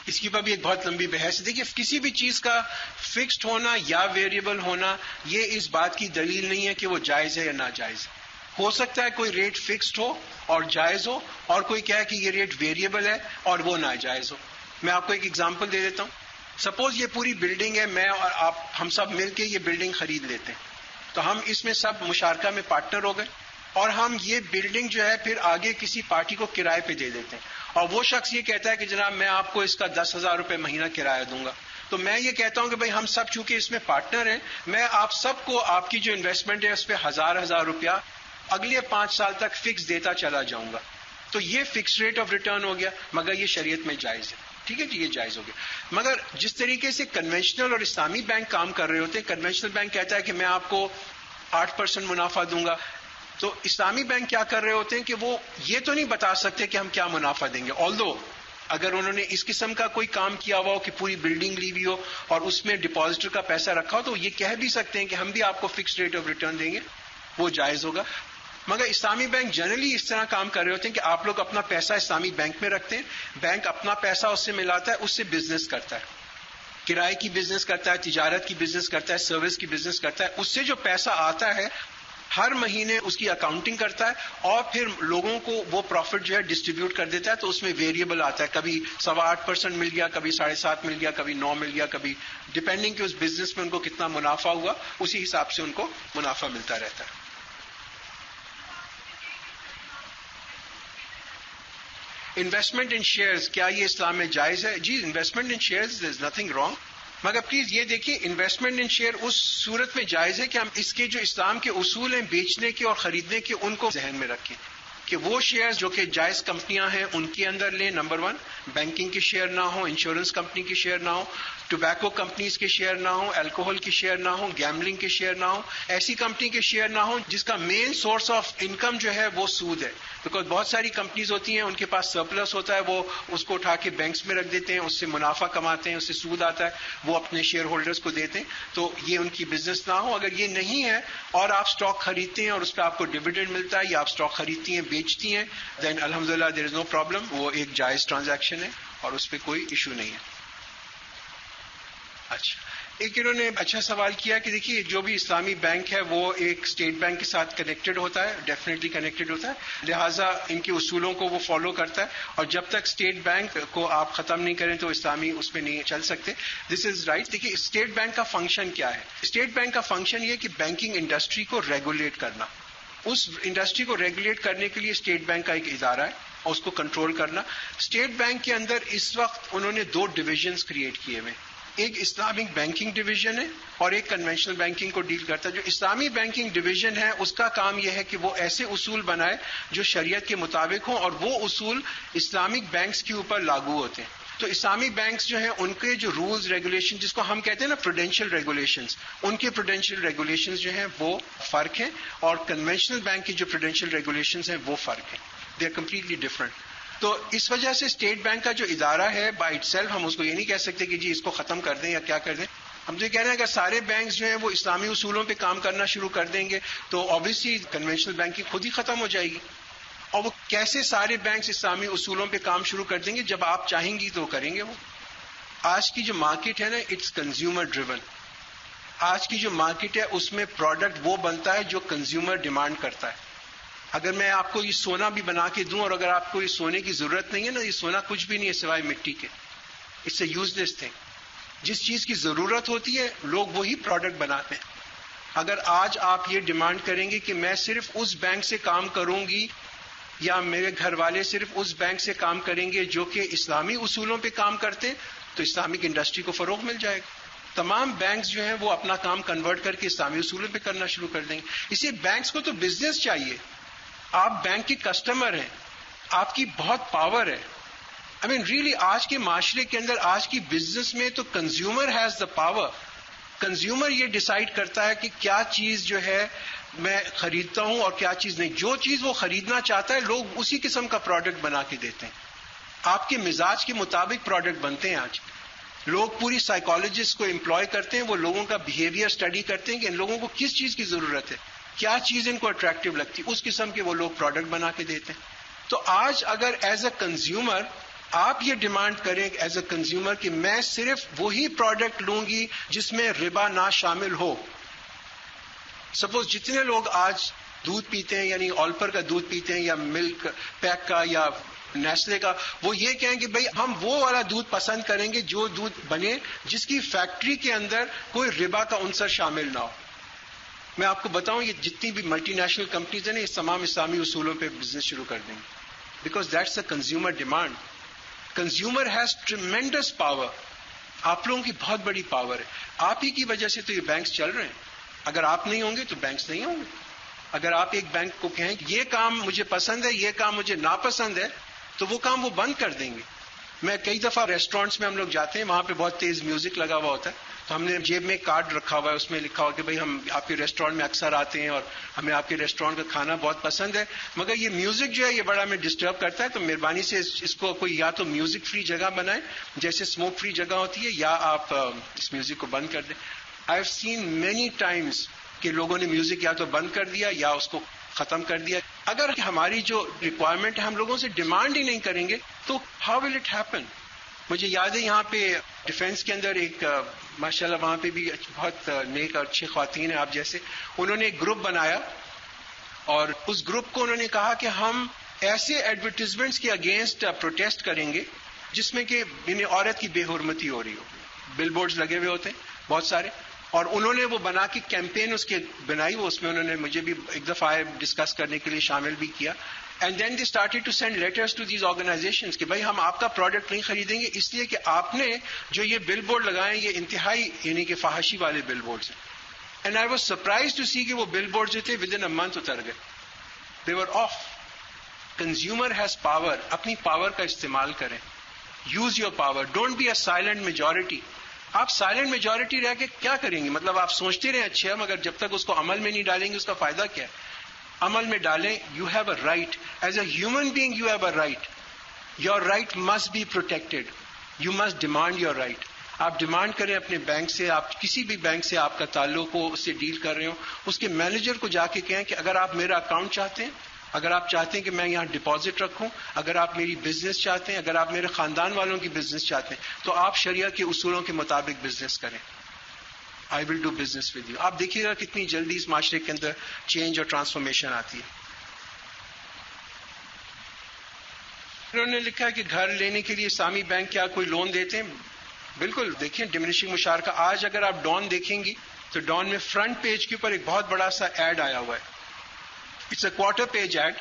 اس کی پر بھی ایک بہت لمبی بحث ہے. دیکھیے کسی بھی چیز کا فکسڈ ہونا یا ویریبل ہونا یہ اس بات کی دلیل نہیں ہے کہ وہ جائز ہے یا ناجائز ہے. ہو سکتا ہے کوئی ریٹ فکسڈ ہو اور جائز ہو، اور کوئی کہے کہ یہ ریٹ ویریبل ہے اور وہ ناجائز ہو. میں آپ کو ایک ایگزامپل دے دیتا ہوں. سپوز یہ پوری بلڈنگ ہے، میں اور آپ ہم سب مل کے یہ بلڈنگ خرید لیتے ہیں، تو ہم اس میں سب مشارکہ میں پارٹنر ہو گئے اور ہم یہ بلڈنگ جو ہے پھر آگے کسی پارٹی کو کرائے پہ دے دیتے ہیں، اور وہ شخص یہ کہتا ہے کہ جناب میں آپ کو اس کا 10,000 روپے مہینہ کرایہ دوں گا. تو میں یہ کہتا ہوں کہ بھائی ہم سب چونکہ اس میں پارٹنر ہیں، میں آپ سب کو آپ کی جو انویسٹمنٹ ہے اس پہ 1,000 روپیہ اگلے 5 سال تک فکس دیتا چلا جاؤں گا. تو یہ فکس ریٹ آف ریٹرن ہو گیا، مگر یہ شریعت میں جائز ہے. ٹھیک ہے جی، یہ جائز ہو گیا. مگر جس طریقے سے کنونشنل اور اسلامی بینک کام کر رہے ہوتے ہیں، کنونشنل بینک کہتا ہے کہ میں آپ کو 8% منافع دوں گا، تو اسلامی بینک کیا کر رہے ہوتے ہیں کہ وہ یہ تو نہیں بتا سکتے کہ ہم کیا منافع دیں گے. آلدو اگر انہوں نے اس قسم کا کوئی کام کیا ہوا ہو کہ پوری بلڈنگ لی ہوئی ہو اور اس میں ڈپازٹر کا پیسہ رکھا ہو، تو یہ کہہ بھی سکتے ہیں کہ ہم بھی آپ کو فکس ریٹ آف ریٹرن دیں گے، وہ جائز ہوگا. مگر اسلامی بینک جنرلی اس طرح کام کر رہے ہوتے ہیں کہ آپ لوگ اپنا پیسہ اسلامی بینک میں رکھتے ہیں، بینک اپنا پیسہ اس سے ملاتا ہے، اس سے بزنس کرتا ہے، کرائے کی بزنس کرتا ہے، تجارت کی بزنس کرتا ہے، سروس کی بزنس کرتا ہے. اس سے جو پیسہ آتا ہے ہر مہینے اس کی اکاؤنٹنگ کرتا ہے اور پھر لوگوں کو وہ پروفٹ جو ہے ڈسٹریبیوٹ کر دیتا ہے. تو اس میں ویریبل آتا ہے، کبھی 8.25% مل گیا، کبھی 7.5 مل گیا، کبھی 9 مل گیا، کبھی ڈپینڈنگ کہ اس بزنس میں ان کو کتنا منافع ہوا اسی حساب سے ان کو منافع ملتا رہتا ہے. انویسٹمنٹ ان شیئرز، کیا یہ اسلام میں جائز ہے؟ جی، investment in shares there is nothing wrong, مگر پلیز یہ دیکھیے انویسٹمنٹ ان شیئر اس صورت میں جائز ہے کہ ہم اس کے جو اسلام کے اصول ہیں بیچنے کے اور خریدنے کے ان کو ذہن میں رکھیں کہ وہ شیئرز جو کہ جائز کمپنیاں ہیں ان کے اندر لیں. نمبر 1، بینکنگ کے شیئر نہ ہوں، انشورنس کمپنی کے شیئر نہ ہوں، ٹوبیکو کمپنیز کے شیئر نہ ہوں، الکوہل کے شیئر نہ ہوں، گیملنگ کے شیئر نہ ہوں، ایسی کمپنی کے شیئر نہ ہوں جس کا مین سورس آف انکم جو ہے وہ سود ہے. بیکاز بہت ساری کمپنیز ہوتی ہیں ان کے پاس سرپلس ہوتا ہے، وہ اس کو اٹھا کے بینکس میں رکھ دیتے ہیں، اس سے منافع کماتے ہیں، اس سے سود آتا ہے، وہ اپنے شیئر ہولڈرز کو دیتے ہیں. تو یہ ان کی بزنس نہ ہو. اگر یہ نہیں ہے اور آپ اسٹاک خریدتے ہیں اور اس پہ آپ کو ڈویڈنڈ ملتا ہے یا آپ اسٹاک خریدتی ہیں بیچتی ہیں، دین الحمدللہ دیر از نو پرابلم، وہ ایک جائز ٹرانزیکشن ہے اور اس پہ کوئی ایشو نہیں ہے. اچھا، ایک انہوں نے اچھا سوال کیا کہ دیکھیے جو بھی اسلامی بینک ہے وہ ایک اسٹیٹ بینک کے ساتھ کنیکٹڈ ہوتا ہے، ڈیفینیٹلی کنیکٹڈ ہوتا ہے، لہٰذا ان کے اصولوں کو وہ فالو کرتا ہے، اور جب تک اسٹیٹ بینک کو آپ ختم نہیں کریں تو اسلامی اس میں نہیں چل سکتے. دس از رائٹ. دیکھیے اسٹیٹ بینک کا فنکشن کیا ہے؟ اسٹیٹ بینک کا فنکشن یہ کہ بینکنگ انڈسٹری کو ریگولیٹ کرنا، اس انڈسٹری کو ریگولیٹ کرنے کے لیے اسٹیٹ بینک کا ایک ادارہ ہے اور اس کو کنٹرول کرنا. اسٹیٹ بینک کے اندر اس وقت انہوں نے 2 ڈویژنز کریٹ کیے ہوئے، ایک اسلامک بینکنگ ڈویژن ہے اور ایک کنونشنل بینکنگ کو ڈیل کرتا ہے. جو اسلامی بینکنگ ڈویژن ہے اس کا کام یہ ہے کہ وہ ایسے اصول بنائے جو شریعت کے مطابق ہوں اور وہ اصول اسلامک بینکس کے اوپر لاگو ہوتے ہیں. تو اسلامی بینکس جو ہیں ان کے جو رولز ریگولیشن جس کو ہم کہتے ہیں نا پروڈینشیل ریگولیشنز، ان کے پروڈینشیل ریگولیشنز جو ہیں وہ فرق ہیں اور کنونشنل بینک کی جو پروڈینشیل ریگولیشنز ہیں وہ فرق ہیں. They are completely different. تو اس وجہ سے اسٹیٹ بینک کا جو ادارہ ہے بائی اٹ سیلف ہم اس کو یہ نہیں کہہ سکتے کہ جی اس کو ختم کر دیں یا کیا کر دیں. ہم تو یہ کہہ رہے ہیں کہ سارے بینکس جو ہیں وہ اسلامی اصولوں پہ کام کرنا شروع کر دیں گے تو آبویسلی کنونشنل بینکنگ خود ہی ختم ہو جائے گی. اور وہ کیسے سارے بینکس اسلامی اصولوں پہ کام شروع کر دیں گے؟ جب آپ چاہیں گی تو کریں گے. وہ آج کی جو مارکیٹ ہے نا اٹس کنزیومر ڈریون. آج کی جو مارکیٹ ہے اس میں پروڈکٹ وہ بنتا ہے جو کنزیومر ڈیمانڈ کرتا ہے. اگر میں آپ کو یہ سونا بھی بنا کے دوں اور اگر آپ کو یہ سونے کی ضرورت نہیں ہے نا، یہ سونا کچھ بھی نہیں ہے سوائے مٹی کے، it's a useless thing. جس چیز کی ضرورت ہوتی ہے لوگ وہی پروڈکٹ بناتے ہیں. اگر آج آپ یہ ڈیمانڈ کریں گے کہ میں صرف اس بینک سے کام کروں گی یا میرے گھر والے صرف اس بینک سے کام کریں گے جو کہ اسلامی اصولوں پہ کام کرتے ہیں، تو اسلامک انڈسٹری کو فروغ مل جائے گا. تمام بینکس جو ہیں وہ اپنا کام کنورٹ کر کے اسلامی اصولوں پہ کرنا شروع کر دیں گے. اسی بینکس کو تو بزنس چاہیے. آپ بینک کے کسٹمر ہیں، آپ کی بہت پاور ہے. I mean really آج کے معاشرے کے اندر آج کی بزنس میں تو consumer has the power. Consumer یہ ڈیسائیڈ کرتا ہے کہ کیا چیز جو ہے میں خریدتا ہوں اور کیا چیز نہیں. جو چیز وہ خریدنا چاہتا ہے لوگ اسی قسم کا پروڈکٹ بنا کے دیتے ہیں. آپ کے مزاج کے مطابق پروڈکٹ بنتے ہیں. آج لوگ پوری سائیکالوجسٹ کو امپلوائے کرتے ہیں, وہ لوگوں کا بیہیویئر اسٹڈی کرتے ہیں کہ ان لوگوں کو کس چیز کی ضرورت ہے, کیا چیز ان کو اٹریکٹیو لگتی ہے, اس قسم کے وہ لوگ پروڈکٹ بنا کے دیتے ہیں. تو آج اگر ایز اے کنزیومر آپ یہ ڈیمانڈ کریں ایز اے کنزیومر کہ میں صرف وہی پروڈکٹ لوں گی جس میں ربا نہ شامل ہو. سپوز جتنے لوگ آج دودھ پیتے ہیں, یعنی آلپر کا دودھ پیتے ہیں یا ملک پیک کا یا نیسلے کا, وہ یہ کہیں کہ بھئی ہم وہ والا دودھ پسند کریں گے جو دودھ بنے جس کی فیکٹری کے اندر کوئی ربا کا عنصر شامل نہ ہو. میں آپ کو بتاؤں یہ جتنی بھی ملٹی نیشنل کمپنیز ہیں نا, یہ تمام اسلامی اصولوں پہ بزنس شروع کر دیں گے, because that's a consumer demand. Consumer has tremendous power. آپ لوگوں کی بہت بڑی پاور ہے. آپ ہی کی وجہ سے تو یہ بینکس چل رہے ہیں. اگر آپ نہیں ہوں گے تو بینکس نہیں ہوں گے. اگر آپ ایک بینک کو کہیں کہ یہ کام مجھے پسند ہے, یہ کام مجھے ناپسند ہے, تو وہ کام وہ بند کر دیں گے. میں کئی دفعہ ریسٹورینٹس میں ہم لوگ جاتے ہیں, وہاں پہ بہت تیز میوزک لگا ہوا ہوتا ہے, تو ہم نے جیب میں کارڈ رکھا ہوا ہے, اس میں لکھا ہوا کہ بھئی ہم آپ کے ریسٹورینٹ میں اکثر آتے ہیں اور ہمیں آپ کے ریسٹورینٹ کا کھانا بہت پسند ہے, مگر یہ میوزک جو ہے یہ بڑا ہمیں ڈسٹرب کرتا ہے, تو مہربانی سے اس کو کوئی یا تو میوزک فری جگہ بنائیں جیسے اسموک فری جگہ ہوتی ہے, یا آپ اس میوزک کو بند کر دیں. I have seen many Times کہ لوگوں نے میوزک یا تو بند کر دیا یا اس کو ختم کر دیا. اگر ہماری جو ریکوائرمنٹ ہے ہم لوگوں سے ڈیمانڈ ہی نہیں کریں گے تو ہاؤ ول اٹ ہیپن. مجھے یاد ہے یہاں پہ ڈیفینس کے اندر ایک ماشاءاللہ وہاں پہ بھی بہت نیک اور اچھی خواتین ہیں آپ جیسے, انہوں نے ایک گروپ بنایا اور اس گروپ کو انہوں نے کہا کہ ہم ایسے ایڈورٹیزمنٹس کے اگینسٹ پروٹیسٹ کریں گے جس میں کہ عورت کی بے حرمتی ہو رہی ہو. بل بورڈز لگے ہوئے ہوتے ہیں بہت سارے, اور انہوں نے وہ بنا کے کیمپین اس کے بنائی, وہ اس میں انہوں نے مجھے بھی ایک دفعہ ڈسکس کرنے کے لیے شامل بھی کیا. And then they started to send letters to these organisations کہ بھائی ہم آپ کا پروڈکٹ نہیں خریدیں گے اس لیے کہ آپ نے جو یہ بل بورڈ لگائے یہ انتہائی یعنی کہ فحاشی والے بل بورڈز ہیں. And I was surprise to see کہ وہ بل بورڈ جو تھے ود ان اے منتھ اتر گئے, they were off. Consumer has power. اپنی پاور کا استعمال کریں. Use your power. Don't be a silent majority. آپ سائلنٹ میجورٹی رہ کے کیا کریں گے؟ مطلب آپ سوچتے رہیں اچھا ہے, مگر جب تک اس کو عمل میں نہیں ڈالیں گے اس کا فائدہ کیا ہے؟ عمل میں ڈالیں. You have a right as a human being, you have a right. Your right must be protected. You must demand your right. آپ ڈیمانڈ کریں اپنے بینک سے, آپ کسی بھی بینک سے آپ کا تعلق ہو, اس سے ڈیل کر رہے ہو, اس کے مینیجر کو جا کے کہیں کہ اگر آپ میرا اکاؤنٹ چاہتے ہیں, اگر آپ چاہتے ہیں کہ میں یہاں ڈپازٹ رکھوں, اگر آپ میری بزنس چاہتے ہیں, اگر آپ میرے خاندان والوں کی بزنس چاہتے ہیں, تو آپ شریعہ کے اصولوں کے مطابق بزنس کریں. I will do business with you. آپ دیکھیے گا کتنی جلدی اس معاشرے کے اندر چینج اور ٹرانسفارمیشن آتی ہے. انہوں نے لکھا ہے کہ گھر لینے کے لیے اسلامی بینک کیا کوئی لون دیتے ہیں؟ بالکل. دیکھیں ڈیمینشنگ مشارکہ. آج اگر آپ ڈان دیکھیں گی تو ڈان میں فرنٹ پیج کے اوپر ایک بہت بڑا سا ایڈ آیا ہوا ہے. It's a quarter page ad.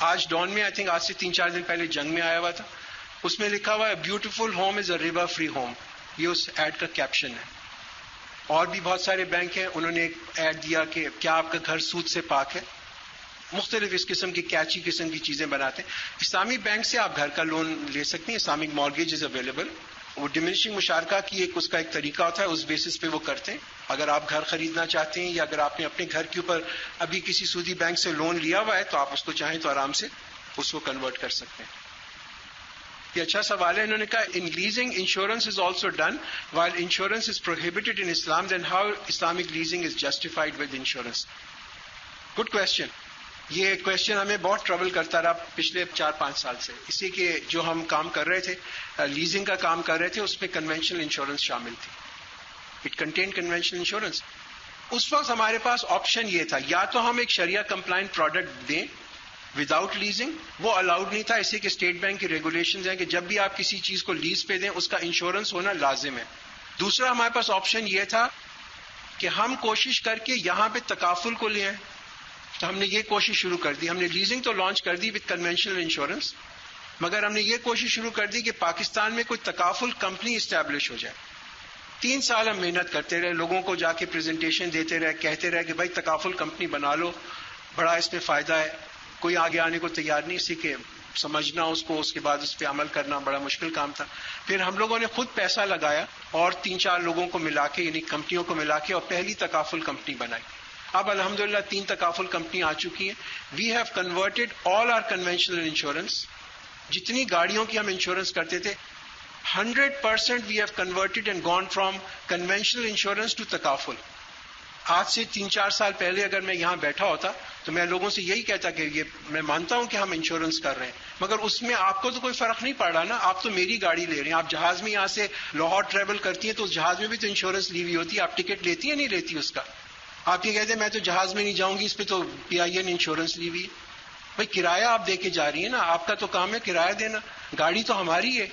آج ڈان میں آئی تھنک آج سے 3-4 دن پہلے جنگ میں آیا ہوا تھا. اس میں لکھا ہوا ہے بیوٹیفل ہوم از اے ربا فری ہوم. یہ اس ایڈ کا کیپشن ہے. اور بھی بہت سارے بینک ہیں, انہوں نے ایک ایڈ دیا کہ کیا آپ کا گھر سود سے پاک ہے. مختلف اس قسم کی کیچی قسم کی چیزیں بناتے ہیں. اسلامی بینک سے آپ گھر کا لون لے سکتے ہیں. Islamic mortgage is available. وہ ڈیمینشنگ مشارکہ کی اس کا ایک طریقہ ہوتا ہے, اس بیسس پہ وہ کرتے ہیں. اگر آپ گھر خریدنا چاہتے ہیں یا اگر آپ نے اپنے گھر کے اوپر ابھی کسی سودی بینک سے لون لیا ہوا ہے تو آپ اس کو چاہیں تو آرام سے اس کو کنورٹ کر سکتے ہیں. یہ اچھا سوال ہے. انہوں نے کہا in leasing insurance is also done while insurance is prohibited in Islam then how Islamic leasing is justified with insurance. Good question. یہ کوشچن ہمیں بہت ٹربل کرتا رہا پچھلے 4-5 سال سے. اسی کے جو ہم کام کر رہے تھے, لیزنگ کا کام کر رہے تھے, اس میں کنونشنل انشورنس شامل تھی. It contain conventional insurance. اس وقت ہمارے پاس آپشن یہ تھا, یا تو ہم ایک شریعہ کمپلائنٹ پروڈکٹ دیں وداؤٹ لیزنگ. وہ الاؤڈ نہیں تھا, اسی کے اسٹیٹ بینک کی ریگولیشنز ہیں کہ جب بھی آپ کسی چیز کو لیز پہ دیں اس کا انشورنس ہونا لازم ہے. دوسرا ہمارے پاس آپشن یہ تھا کہ ہم کوشش کر کے یہاں پہ تکافل کو لے آئیں. تو ہم نے یہ کوشش شروع کر دی. ہم نے لیزنگ تو لانچ کر دی وتھ کنونشنل انشورنس, مگر ہم نے یہ کوشش شروع کر دی کہ پاکستان میں کوئی تکافل کمپنی اسٹیبلش ہو جائے. 3 سال ہم محنت کرتے رہے, لوگوں کو جا کے پریزنٹیشن دیتے رہے, کہتے رہے کہ بھائی تکافل کمپنی بنا لو, بڑا اس میں فائدہ ہے. کوئی آگے آنے کو تیار نہیں. اسی کے سمجھنا اس کو, اس کے بعد اس پہ عمل کرنا بڑا مشکل کام تھا. پھر ہم لوگوں نے خود پیسہ لگایا اور 3-4 لوگوں کو ملا کے یعنی کمپنیوں کو ملا کے اور پہلی تکافل کمپنی بنائی. اب الحمدللہ 3 تکافل کمپنی آ چکی ہیں. We have converted all our conventional insurance. جتنی گاڑیوں کی ہم انشورنس کرتے تھے 100% we have converted and gone from conventional insurance to تکافل. آج سے 3-4 سال پہلے اگر میں یہاں بیٹھا ہوتا تو میں لوگوں سے یہی کہتا کہ یہ میں مانتا ہوں کہ ہم انشورنس کر رہے ہیں، مگر اس میں آپ کو تو کوئی فرق نہیں پڑ رہا نا. آپ تو میری گاڑی لے رہے ہیں. آپ جہاز میں یہاں سے لاہور ٹریول کرتی ہیں تو اس جہاز میں بھی تو انشورنس لی ہوئی ہوتی ہے. آپ ٹکٹ لیتی ہیں نہیں لیتی اس کا؟ آپ یہ کہتے ہیں میں تو جہاز میں نہیں جاؤں گی، اس پہ تو PIA نے انشورنس لی ہوئی ہے. بھائی کرایہ آپ دے کے جا رہی ہیں نا، آپ کا تو کام ہے کرایہ دینا. گاڑی تو ہماری ہے.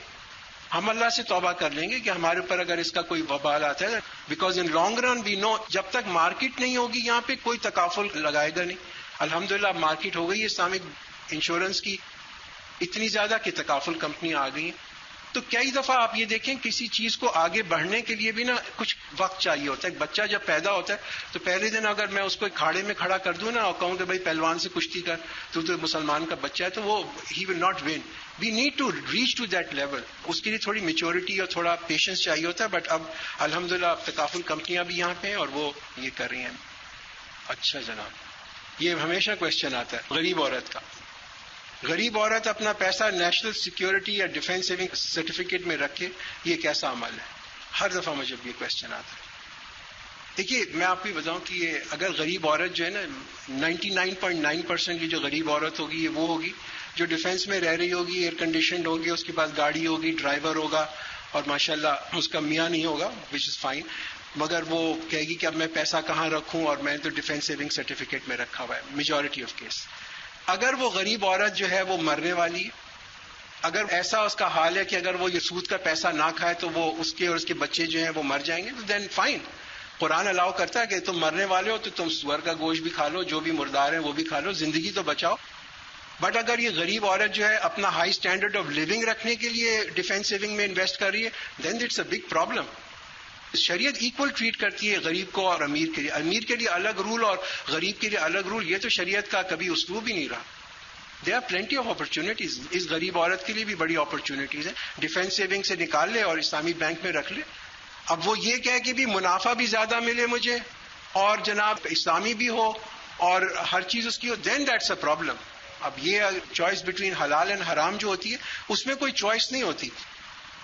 ہم اللہ سے توبہ کر لیں گے کہ ہمارے اوپر اگر اس کا کوئی وبال آتا ہے، بیکاز ان لانگ رن وی نو جب تک مارکیٹ نہیں ہوگی یہاں پہ کوئی تکافل لگائے گا نہیں. الحمدللہ اب مارکیٹ ہو گئی ہے اسلامک انشورنس کی اتنی زیادہ کہ تکافل کمپنی آ گئی ہیں. تو کئی دفعہ آپ یہ دیکھیں کسی چیز کو آگے بڑھنے کے لیے بھی نا کچھ وقت چاہیے ہوتا ہے. ایک بچہ جب پیدا ہوتا ہے تو پہلے دن اگر میں اس کو ایک کھاڑے میں کھڑا کر دوں نا اور کہوں کہ بھائی پہلوان سے کشتی کر، تو مسلمان کا بچہ ہے، تو وہ he will not win. We need to reach to that level. اس کے لیے تھوڑی میچورٹی اور تھوڑا پیشنس چاہیے ہوتا ہے. بٹ اب الحمدللہ اب تکافل کمپنیاں بھی یہاں پہ ہیں اور وہ یہ کر رہی ہیں. اچھا جناب، یہ ہمیشہ کوشچن آتا ہے غریب عورت کا. غریب عورت اپنا پیسہ نیشنل سیکیورٹی یا ڈیفینس سیونگ سرٹیفکیٹ میں رکھے، یہ کیسا عمل ہے؟ ہر دفعہ مجھے یہ کوشچن آتا ہے. دیکھیے میں آپ کو یہ بتاؤں کہ یہ اگر غریب عورت جو ہے نا 99.9% کی جو غریب عورت ہوگی یہ وہ ہوگی جو ڈیفینس میں رہ رہی ہوگی، ایئر کنڈیشنڈ ہوگی، اس کے پاس گاڑی ہوگی، ڈرائیور ہوگا اور ماشاءاللہ اس کا میاں نہیں ہوگا، وچ از فائن، مگر وہ کہے گی کہ اب میں پیسہ کہاں رکھوں اور میں تو ڈیفینس سیونگ سرٹیفکیٹ میں رکھا ہوا ہے. میجورٹی آف کیس اگر وہ غریب عورت جو ہے وہ مرنے والی، اگر ایسا اس کا حال ہے کہ اگر وہ یہ سود کا پیسہ نہ کھائے تو وہ اس کے اور اس کے بچے جو ہیں وہ مر جائیں گے، تو دین فائن. قرآن الاؤ کرتا ہے کہ تم مرنے والے ہو تو تم سور کا گوشت بھی کھا لو، جو بھی مردار ہیں وہ بھی کھا لو، زندگی تو بچاؤ. بٹ اگر یہ غریب عورت جو ہے اپنا ہائی اسٹینڈرڈ آف لیونگ رکھنے کے لیے ڈیفینس سیونگ میں انویسٹ کر رہی ہے، دین اٹس اے بگ پرابلم. شریعت ایکول ٹریٹ کرتی ہے غریب کو اور امیر کے لیے. امیر کے لیے الگ رول اور غریب کے لیے الگ رول، یہ تو شریعت کا کبھی اسلوب ہی نہیں رہا. There are plenty of opportunities. اس غریب عورت کے لیے بھی بڑی اپرچونیٹیز ہیں. ڈیفینس سیونگ سے نکال لے اور اسلامی بینک میں رکھ لے. اب وہ یہ کہے کہ بھی منافع بھی زیادہ ملے مجھے اور جناب اسلامی بھی ہو اور ہر چیز اس کی ہو، دین دیٹس اے پرابلم. اب یہ چوائس بٹوین حلال اینڈ حرام جو ہوتی ہے اس میں کوئی چوائس نہیں ہوتی.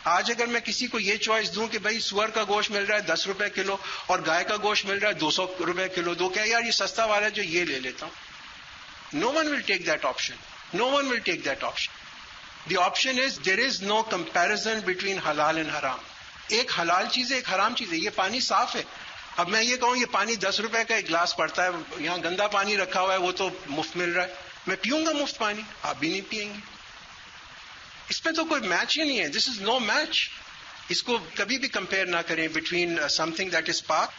آج اگر میں کسی کو یہ چوائس دوں کہ بھائی سور کا گوشت مل رہا ہے 10 روپے کلو اور گائے کا گوشت مل رہا ہے 200 روپے کلو، تو کہ یار یہ سستا والا ہے جو یہ لے لیتا ہوں. No one will take that option. No one will take that option. The option is there is no comparison between halal and haram. ایک حلال چیز ہے ایک حرام چیز ہے. یہ پانی صاف ہے. اب میں یہ کہوں یہ پانی 10 روپے کا ایک گلاس پڑتا ہے، یہاں گندا پانی رکھا ہوا ہے وہ تو مفت مل رہا ہے، میں پیوں گا مفت پانی، آپ بھی نہیں پیئیں گے. اس میں تو کوئی میچ ہی نہیں ہے. دس از نو میچ. اس کو کبھی بھی کمپیئر نہ کریں between something that is پاک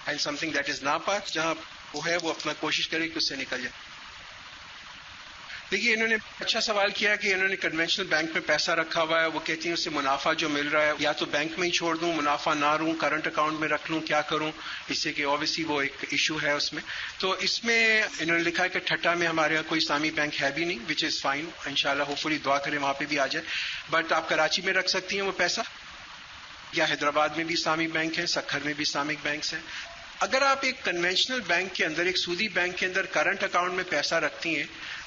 and something that is نا پاک. جہاں وہ ہے وہ اپنا کوشش کرے کہ اس سے نکل جائے. دیکھیے انہوں نے اچھا سوال کیا کہ انہوں نے کنونشنل بینک میں پیسہ رکھا ہوا ہے، وہ کہتی ہیں اس سے منافع جو مل رہا ہے یا تو بینک میں ہی چھوڑ دوں، منافع نہ لوں، کرنٹ اکاؤنٹ میں رکھ لوں، کیا کروں، اس سے کہ اوبیسلی وہ ایک ایشو ہے اس میں. تو اس میں انہوں نے لکھا ہے کہ ٹھٹا میں ہمارے یہاں کوئی اسلامی بینک ہے بھی نہیں، وچ از فائن. انشاءاللہ ہوپ فلی دعا کریں وہاں پہ بھی آ جائے. بٹ آپ کراچی میں رکھ سکتی ہیں وہ پیسہ، یا حیدرآباد میں بھی اسلامک بینک ہے، سکھر میں بھی اسلامک بینکس ہیں. اگر آپ ایک کنونشنل بینک کے اندر، ایک سودی بینک کے اندر کرنٹ اکاؤنٹ میں پیسہ رکھتی ہیں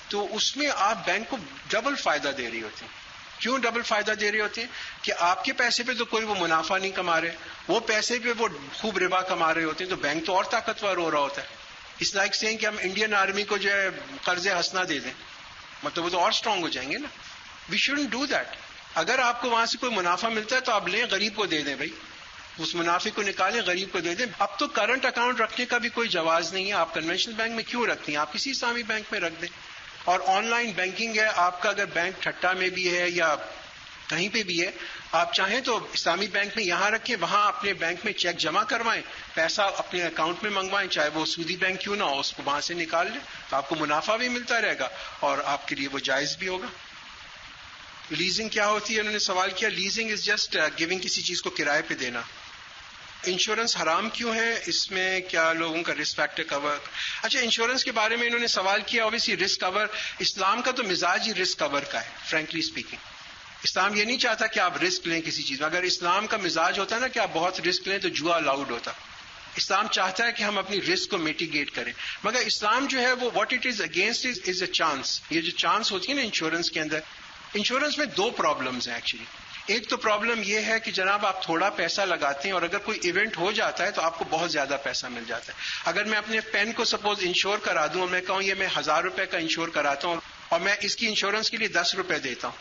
تو اس میں آپ بینک کو ڈبل فائدہ دے رہی ہوتی ہیں. کیوں ڈبل فائدہ دے رہے ہوتے ہیں؟ کہ آپ کے پیسے پہ تو کوئی وہ منافع نہیں کما رہے، وہ پیسے پہ وہ خوب ربا کما رہے ہوتے ہیں، تو بینک تو اور طاقتور ہو رہا ہوتا ہے. اس لائک سے کہ ہم انڈین آرمی کو جو ہے قرض حسنہ دے دیں، مطلب وہ تو اور اسٹرانگ ہو جائیں گے نا. We shouldn't do that. اگر آپ کو وہاں سے کوئی منافع ملتا ہے تو آپ لیں، غریب کو دے دیں. بھائی اس منافع کو نکالیں، غریب کو دے دیں. اب تو کرنٹ اکاؤنٹ رکھنے کا بھی کوئی جواز نہیں ہے. آپ کنونشنل بینک میں کیوں رکھتی ہیں؟ آپ کسی اسلامی بینک میں رکھ دیں. اور آن لائن بینکنگ ہے، آپ کا اگر بینک ٹھٹا میں بھی ہے یا کہیں پہ بھی ہے، آپ چاہیں تو اسلامی بینک میں یہاں رکھیں، وہاں اپنے بینک میں چیک جمع کروائیں، پیسہ اپنے اکاؤنٹ میں منگوائیں، چاہے وہ سودی بینک کیوں نہ ہو، اس کو وہاں سے نکال لیں، تو آپ کو منافع بھی ملتا رہے گا اور آپ کے لیے وہ جائز بھی ہوگا. لیزنگ کیا ہوتی ہے؟ انہوں نے سوال کیا. لیزنگ از جسٹ گیونگ، کسی چیز کو کرائے پہ دینا. انشورنس حرام کیوں ہے؟ اس میں کیا لوگوں کا رسک فیکٹر کور؟ اچھا انشورنس کے بارے میں انہوں نے سوال کیا. اوبیسلی رسک کور، اسلام کا تو مزاج ہی رسک کور کا ہے. فرینکلی اسپیکنگ اسلام یہ نہیں چاہتا کہ آپ رسک لیں کسی چیز میں. اگر اسلام کا مزاج ہوتا ہے نا کہ آپ بہت رسک لیں تو جوا الاؤڈ ہوتا. اسلام چاہتا ہے کہ ہم اپنی رسک کو میٹیگیٹ کریں، مگر اسلام جو ہے وہ what it is against is a chance. یہ جو چانس ہوتی ہے نا انشورنس کے اندر، انشورنس میں دو پرابلمز ہیں ایکچولی. ایک تو پرابلم یہ ہے کہ جناب آپ تھوڑا پیسہ لگاتے ہیں اور اگر کوئی ایونٹ ہو جاتا ہے تو آپ کو بہت زیادہ پیسہ مل جاتا ہے. اگر میں اپنے پین کو سپوز انشور کرا دوں اور میں کہوں یہ میں 1000 روپے کا انشور کراتا ہوں اور میں اس کی انشورنس کے لیے 10 روپے دیتا ہوں،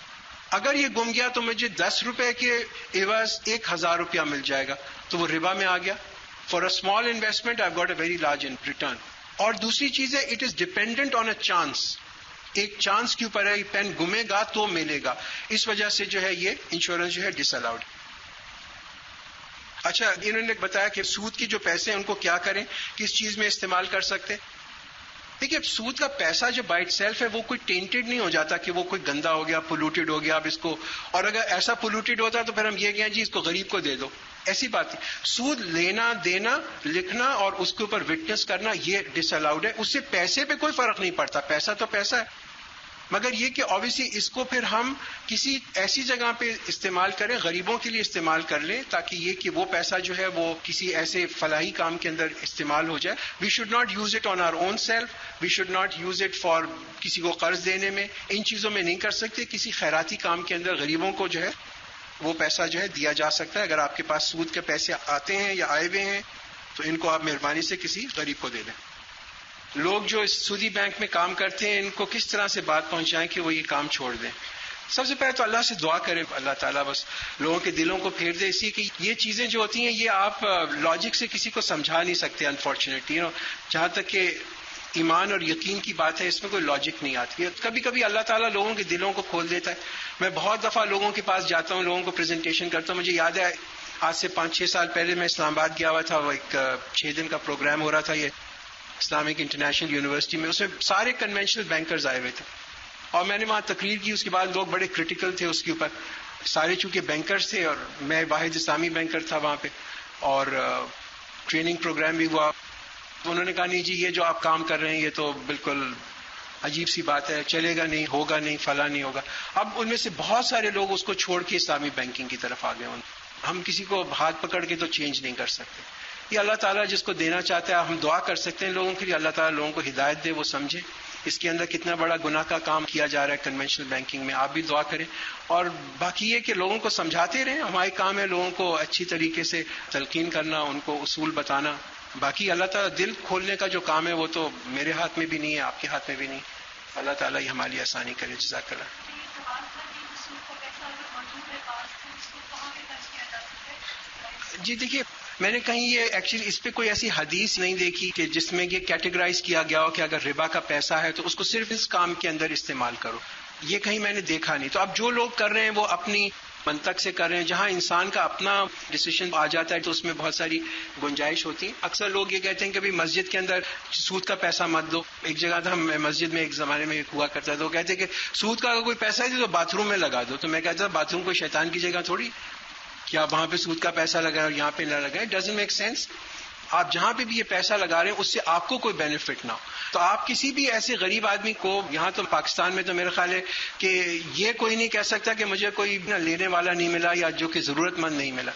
اگر یہ گم گیا تو مجھے 10 روپے کے عوض 1000 روپیہ مل جائے گا، تو وہ ربا میں آ گیا. For a small investment I got a very large return. اور دوسری چیز ہے it is dependent on a chance, ایک چانس کے اوپر ہے یہ پین گمے گا تو ملے گا، اس وجہ سے جو ہے یہ انشورنس جو ہے ڈس الاؤڈ. اچھا انہوں نے بتایا کہ سود کی جو پیسے ہیں ان کو کیا کریں، کس چیز میں استعمال کر سکتے. دیکھیے سود کا پیسہ جو بائی اٹ سیلف ہے وہ کوئی ٹینٹڈ نہیں ہو جاتا کہ وہ کوئی گندا ہو گیا، پولوٹیڈ ہو گیا اب اس کو، اور اگر ایسا پولوٹیڈ ہوتا تو پھر ہم یہ کہیں جی اس کو غریب کو دے دو، ایسی بات نہیں. سود لینا دینا لکھنا اور اس کے اوپر وٹنس کرنا یہ ڈس الاؤڈ ہے. اس سے پیسے پہ کوئی فرق نہیں پڑتا، پیسہ تو پیسہ ہے، مگر یہ کہ obviously اس کو پھر ہم کسی ایسی جگہ پہ استعمال کریں، غریبوں کے لیے استعمال کر لیں، تاکہ یہ کہ وہ پیسہ جو ہے وہ کسی ایسے فلاحی کام کے اندر استعمال ہو جائے. We should not use it on our own self, we should not use it for کسی کو قرض دینے میں، ان چیزوں میں نہیں کر سکتے. کسی خیراتی کام کے اندر غریبوں کو جو ہے وہ پیسہ جو ہے دیا جا سکتا ہے. اگر آپ کے پاس سود کے پیسے آتے ہیں یا آئے ہوئے ہیں تو ان کو آپ مہربانی سے کسی غریب کو دے دیں. لوگ جو اس سودی بینک میں کام کرتے ہیں ان کو کس طرح سے بات پہنچائیں کہ وہ یہ کام چھوڑ دیں. سب سے پہلے تو اللہ سے دعا کریں، اللہ تعالیٰ بس لوگوں کے دلوں کو پھیر دے. اسی کہ یہ چیزیں جو ہوتی ہیں یہ آپ لاجک سے کسی کو سمجھا نہیں سکتے انفارچونیٹلی. جہاں تک کہ ایمان اور یقین کی بات ہے اس میں کوئی لاجک نہیں آتی ہے. کبھی کبھی اللہ تعالیٰ لوگوں کے دلوں کو کھول دیتا ہے. میں بہت دفعہ لوگوں کے پاس جاتا ہوں، لوگوں کو پریزنٹیشن کرتا ہوں. مجھے یاد ہے آج سے 5-6 سال پہلے میں اسلام آباد گیا ہوا تھا، وہ ایک 6 دن کا پروگرام ہو رہا تھا یہ اسلامک انٹرنیشنل یونیورسٹی میں. اس میں سارے کنونشنل بینکرز آئے ہوئے تھے اور میں نے وہاں تقریر کی. اس کے بعد لوگ بڑے کرٹیکل تھے اس کے اوپر، سارے چونکہ بینکرز تھے اور میں واحد اسلامی بینکر تھا وہاں پہ، اور ٹریننگ پروگرام بھی ہوا. تو انہوں نے کہا نہیں جی یہ جو آپ کام کر رہے ہیں یہ تو بالکل عجیب سی بات ہے، چلے گا نہیں، ہوگا نہیں، فلاں نہیں ہوگا. اب ان میں سے بہت سارے لوگ اس کو چھوڑ کے اسلامی بینکنگ کی طرف آ گئے. ہم کسی کو ہاتھ پکڑ کے تو چینج نہیں کر سکتے. یہ اللہ تعالیٰ جس کو دینا چاہتا ہے ہم دعا کر سکتے ہیں لوگوں کے لیے، اللہ تعالیٰ لوگوں کو ہدایت دے، وہ سمجھے اس کے اندر کتنا بڑا گناہ کا کام کیا جا رہا ہے کنونشنل بینکنگ میں. آپ بھی دعا کریں اور باقی یہ کہ لوگوں کو سمجھاتے رہیں. ہمارے کام ہے لوگوں کو اچھی طریقے سے تلقین کرنا، ان کو اصول بتانا. باقی اللہ تعالیٰ دل کھولنے کا جو کام ہے وہ تو میرے ہاتھ میں بھی نہیں ہے، آپ کے ہاتھ میں بھی نہیں. اللہ تعالیٰ یہ ہمارے لیے آسانی کرے. جزاک اللہ. جی دیکھیے میں نے کہیں یہ ایکچولی اس پہ کوئی ایسی حدیث نہیں دیکھی کہ جس میں یہ کیٹیگرائز کیا گیا ہو کہ اگر ربا کا پیسہ ہے تو اس کو صرف اس کام کے اندر استعمال کرو. یہ کہیں میں نے دیکھا نہیں. تو اب جو لوگ کر رہے ہیں وہ اپنی منطق سے کر رہے ہیں. جہاں انسان کا اپنا ڈیسیشن آ جاتا ہے تو اس میں بہت ساری گنجائش ہوتی ہے. اکثر لوگ یہ کہتے ہیں کہ بھی مسجد کے اندر سود کا پیسہ مت دو. ایک جگہ تھا مسجد میں ایک زمانے میں ہوا کرتا تھا، وہ کہتے ہیں کہ سود کا اگر کوئی پیسہ ہے تو باتھ روم میں لگا دو. تو میں کہتا تھا باتھ روم کوئی شیطان کی جگہ تھوڑی کہ آپ وہاں پہ سود کا پیسہ لگائیں اور یہاں پہ نہ لگائیں. Doesn't make sense. آپ جہاں پہ بھی یہ پیسہ لگا رہے ہیں اس سے آپ کو کوئی بینیفٹ نہ ہو. تو آپ کسی بھی ایسے غریب آدمی کو، یہاں تو پاکستان میں تو میرا خیال ہے کہ یہ کوئی نہیں کہہ سکتا کہ مجھے کوئی لینے والا نہیں ملا یا جو کہ ضرورت مند نہیں ملا.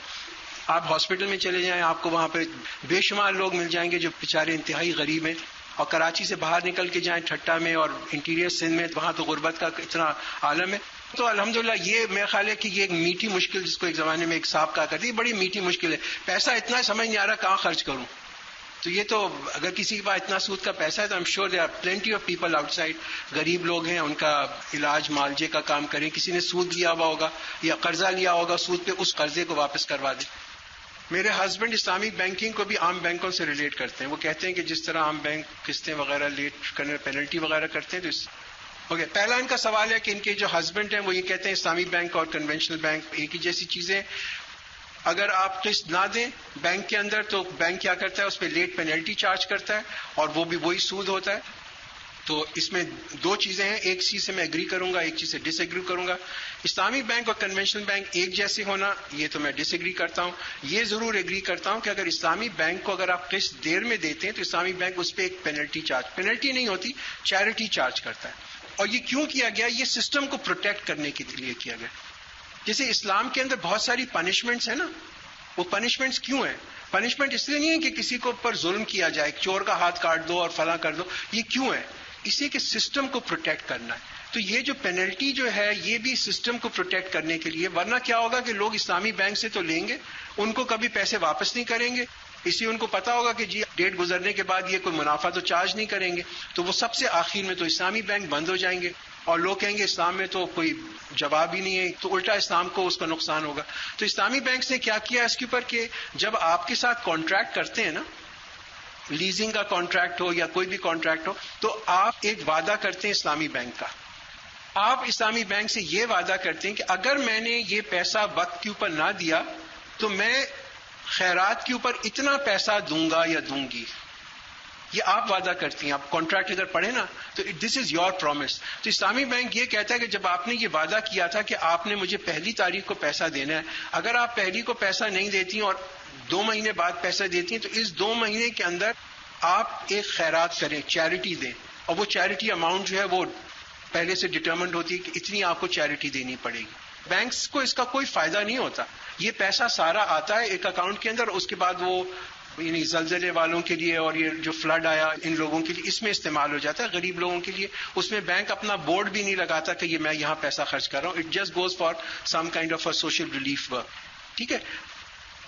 آپ ہاسپٹل میں چلے جائیں، آپ کو وہاں پہ بے شمار لوگ مل جائیں گے جو بیچارے انتہائی غریب ہیں. اور کراچی سے باہر نکل کے جائیں ٹھٹا میں اور انٹیریئر سندھ میں، وہاں تو غربت کا اتنا عالم ہے. تو الحمدللہ یہ میرا خیال ہے کہ یہ ایک میٹھی مشکل، جس کو ایک زمانے میں ایک صاحب کہا کرتی، بڑی میٹھی مشکل ہے. پیسہ اتنا سمجھ نہیں آ رہا کہاں خرچ کروں. تو یہ تو اگر کسی کے پاس اتنا سود کا پیسہ ہے تو I'm sure there are plenty of people outside. غریب لوگ ہیں، ان کا علاج معالجے کا کام کریں. کسی نے سود لیا ہوا ہوگا یا قرضہ لیا ہوگا سود پہ، اس قرضے کو واپس کروا دیں. میرے ہسبینڈ اسلامک بینکنگ کو بھی عام بینکوں سے ریلیٹ کرتے ہیں. وہ کہتے ہیں کہ جس طرح عام بینک قسطیں وغیرہ لیٹ کرنے پینلٹی وغیرہ کرتے ہیں تو اوکے. پہلا ان کا سوال ہے کہ ان کے جو ہسبینڈ ہیں وہ یہ کہتے ہیں اسلامی بینک اور کنونشنل بینک ایک ہی جیسی چیزیں. اگر آپ قسط نہ دیں بینک کے اندر تو بینک کیا کرتا ہے، اس پہ لیٹ پینلٹی چارج کرتا ہے اور وہ بھی وہی سود ہوتا ہے. تو اس میں دو چیزیں ہیں، ایک چیز سے میں ایگری کروں گا، ایک چیز سے ڈس ایگری کروں گا. اسلامک بینک اور کنونشنل بینک ایک جیسے ہونا یہ تو میں ڈس ایگری کرتا ہوں. یہ ضرور ایگری کرتا ہوں کہ اگر اسلامی بینک کو اگر آپ قسط دیر میں دیتے ہیں تو اسلامی بینک اس پہ ایک پینلٹی نہیں ہوتی، چیریٹی چارج کرتا ہے. اور یہ کیوں کیا گیا؟ یہ سسٹم کو پروٹیکٹ کرنے کے لیے کیا گیا. جیسے اسلام کے اندر بہت ساری پنشمنٹس ہیں نا، وہ پنشمنٹس کیوں ہیں؟ پنشمنٹ اس لیے نہیں ہے کہ کسی کو اوپر ظلم کیا جائے، چور کا ہاتھ کاٹ دو اور فلاں کر دو. یہ کیوں ہے؟ اسی کے سسٹم کو پروٹیکٹ کرنا ہے. تو یہ جو پینلٹی جو ہے یہ بھی سسٹم کو پروٹیکٹ کرنے کے لیے، ورنہ کیا ہوگا کہ لوگ اسلامی بینک سے تو لیں گے، ان کو کبھی پیسے واپس نہیں کریں گے، اسی ان کو پتا ہوگا کہ جی ڈیٹ گزرنے کے بعد یہ کوئی منافع تو چارج نہیں کریں گے، تو وہ سب سے آخر میں تو اسلامی بینک بند ہو جائیں گے، اور لوگ کہیں گے اسلام میں تو کوئی جواب ہی نہیں ہے، تو الٹا اسلام کو اس کا نقصان ہوگا. تو اسلامی بینکس نے کیا کیا اس کے اوپر کہ جب آپ کے ساتھ کانٹریکٹ کرتے ہیں نا، لیزنگ کا کانٹریکٹ ہو یا کوئی بھی کانٹریکٹ ہو، تو آپ ایک وعدہ کرتے ہیں اسلامی بینک کا. آپ اسلامی بینک سے یہ وعدہ کرتے ہیں کہ اگر میں نے یہ پیسہ وقت کے اوپر نہ دیا تو میں خیرات کے اوپر اتنا پیسہ دوں گا یا دوں گی. یہ آپ وعدہ کرتی ہیں. آپ کانٹریکٹ اگر پڑھیں نا تو دس از یور پرومس. تو اسلامی بینک یہ کہتا ہے کہ جب آپ نے یہ وعدہ کیا تھا کہ آپ نے مجھے 1 تاریخ کو پیسہ دینا ہے، اگر آپ 1 کو پیسہ نہیں دیتی اور 2 مہینے بعد پیسہ دیتی ہیں تو اس 2 مہینے کے اندر آپ ایک خیرات کریں، چیریٹی دیں، اور وہ چیریٹی اماؤنٹ جو ہے وہ پہلے سے ڈٹرمنڈ ہوتی ہے کہ اتنی آپ کو چیریٹی دینی پڑے گی. بینکس کو اس کا کوئی فائدہ نہیں ہوتا. یہ پیسہ سارا آتا ہے ایک اکاؤنٹ کے اندر، اس کے بعد وہ یعنی زلزلے والوں کے لیے اور یہ جو فلڈ آیا ان لوگوں کے لیے اس میں استعمال ہو جاتا ہے، غریب لوگوں کے لیے. اس میں بینک اپنا بورڈ بھی نہیں لگاتا کہ یہ میں یہاں پیسہ خرچ کر رہا ہوں. It just goes for some kind of a social relief work. ٹھیک ہے.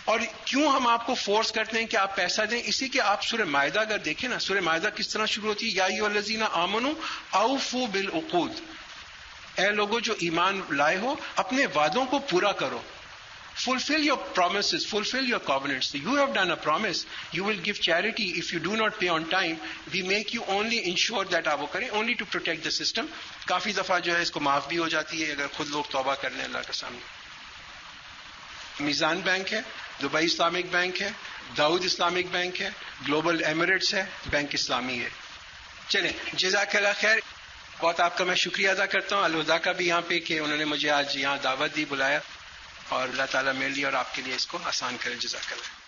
اور کیوں ہم آپ کو فورس کرتے ہیں کہ آپ پیسہ دیں؟ اسی کہ آپ سورہ مائدہ اگر دیکھیں نا، سورہ مائدہ کس طرح شروع ہوتی ہے؟ یا ایھا الذین آمنوا اوفوا بالعقود. اے لوگوں جو ایمان لائے ہو اپنے وعدوں کو پورا کرو. Fulfill your promises, fulfill your covenants. So you have done a promise. You will give charity. If you do not pay on time, we make you only ensure that آپ وہ کریں, only to protect the system. کافی دفعہ جو ہے اس کو معاف بھی ہو جاتی ہے اگر خود لوگ توبہ کر لیں اللہ کے سامنے. میزان بینک ہے، دبئی اسلامک بینک ہے، داؤد اسلامک بینک ہے، گلوبل ایمریٹس ہے، بینک اسلامی ہے. چلیں جزاک اللہ خیر. بہت آپ کا میں شکریہ ادا کرتا ہوں الہدا کا بھی یہاں پہ کہ انہوں نے مجھے آج یہاں دعوت دی، بلایا، اور اللہ تعالیٰ میرے لیے اور آپ کے لیے اس کو آسان کرے. جزاک اللہ.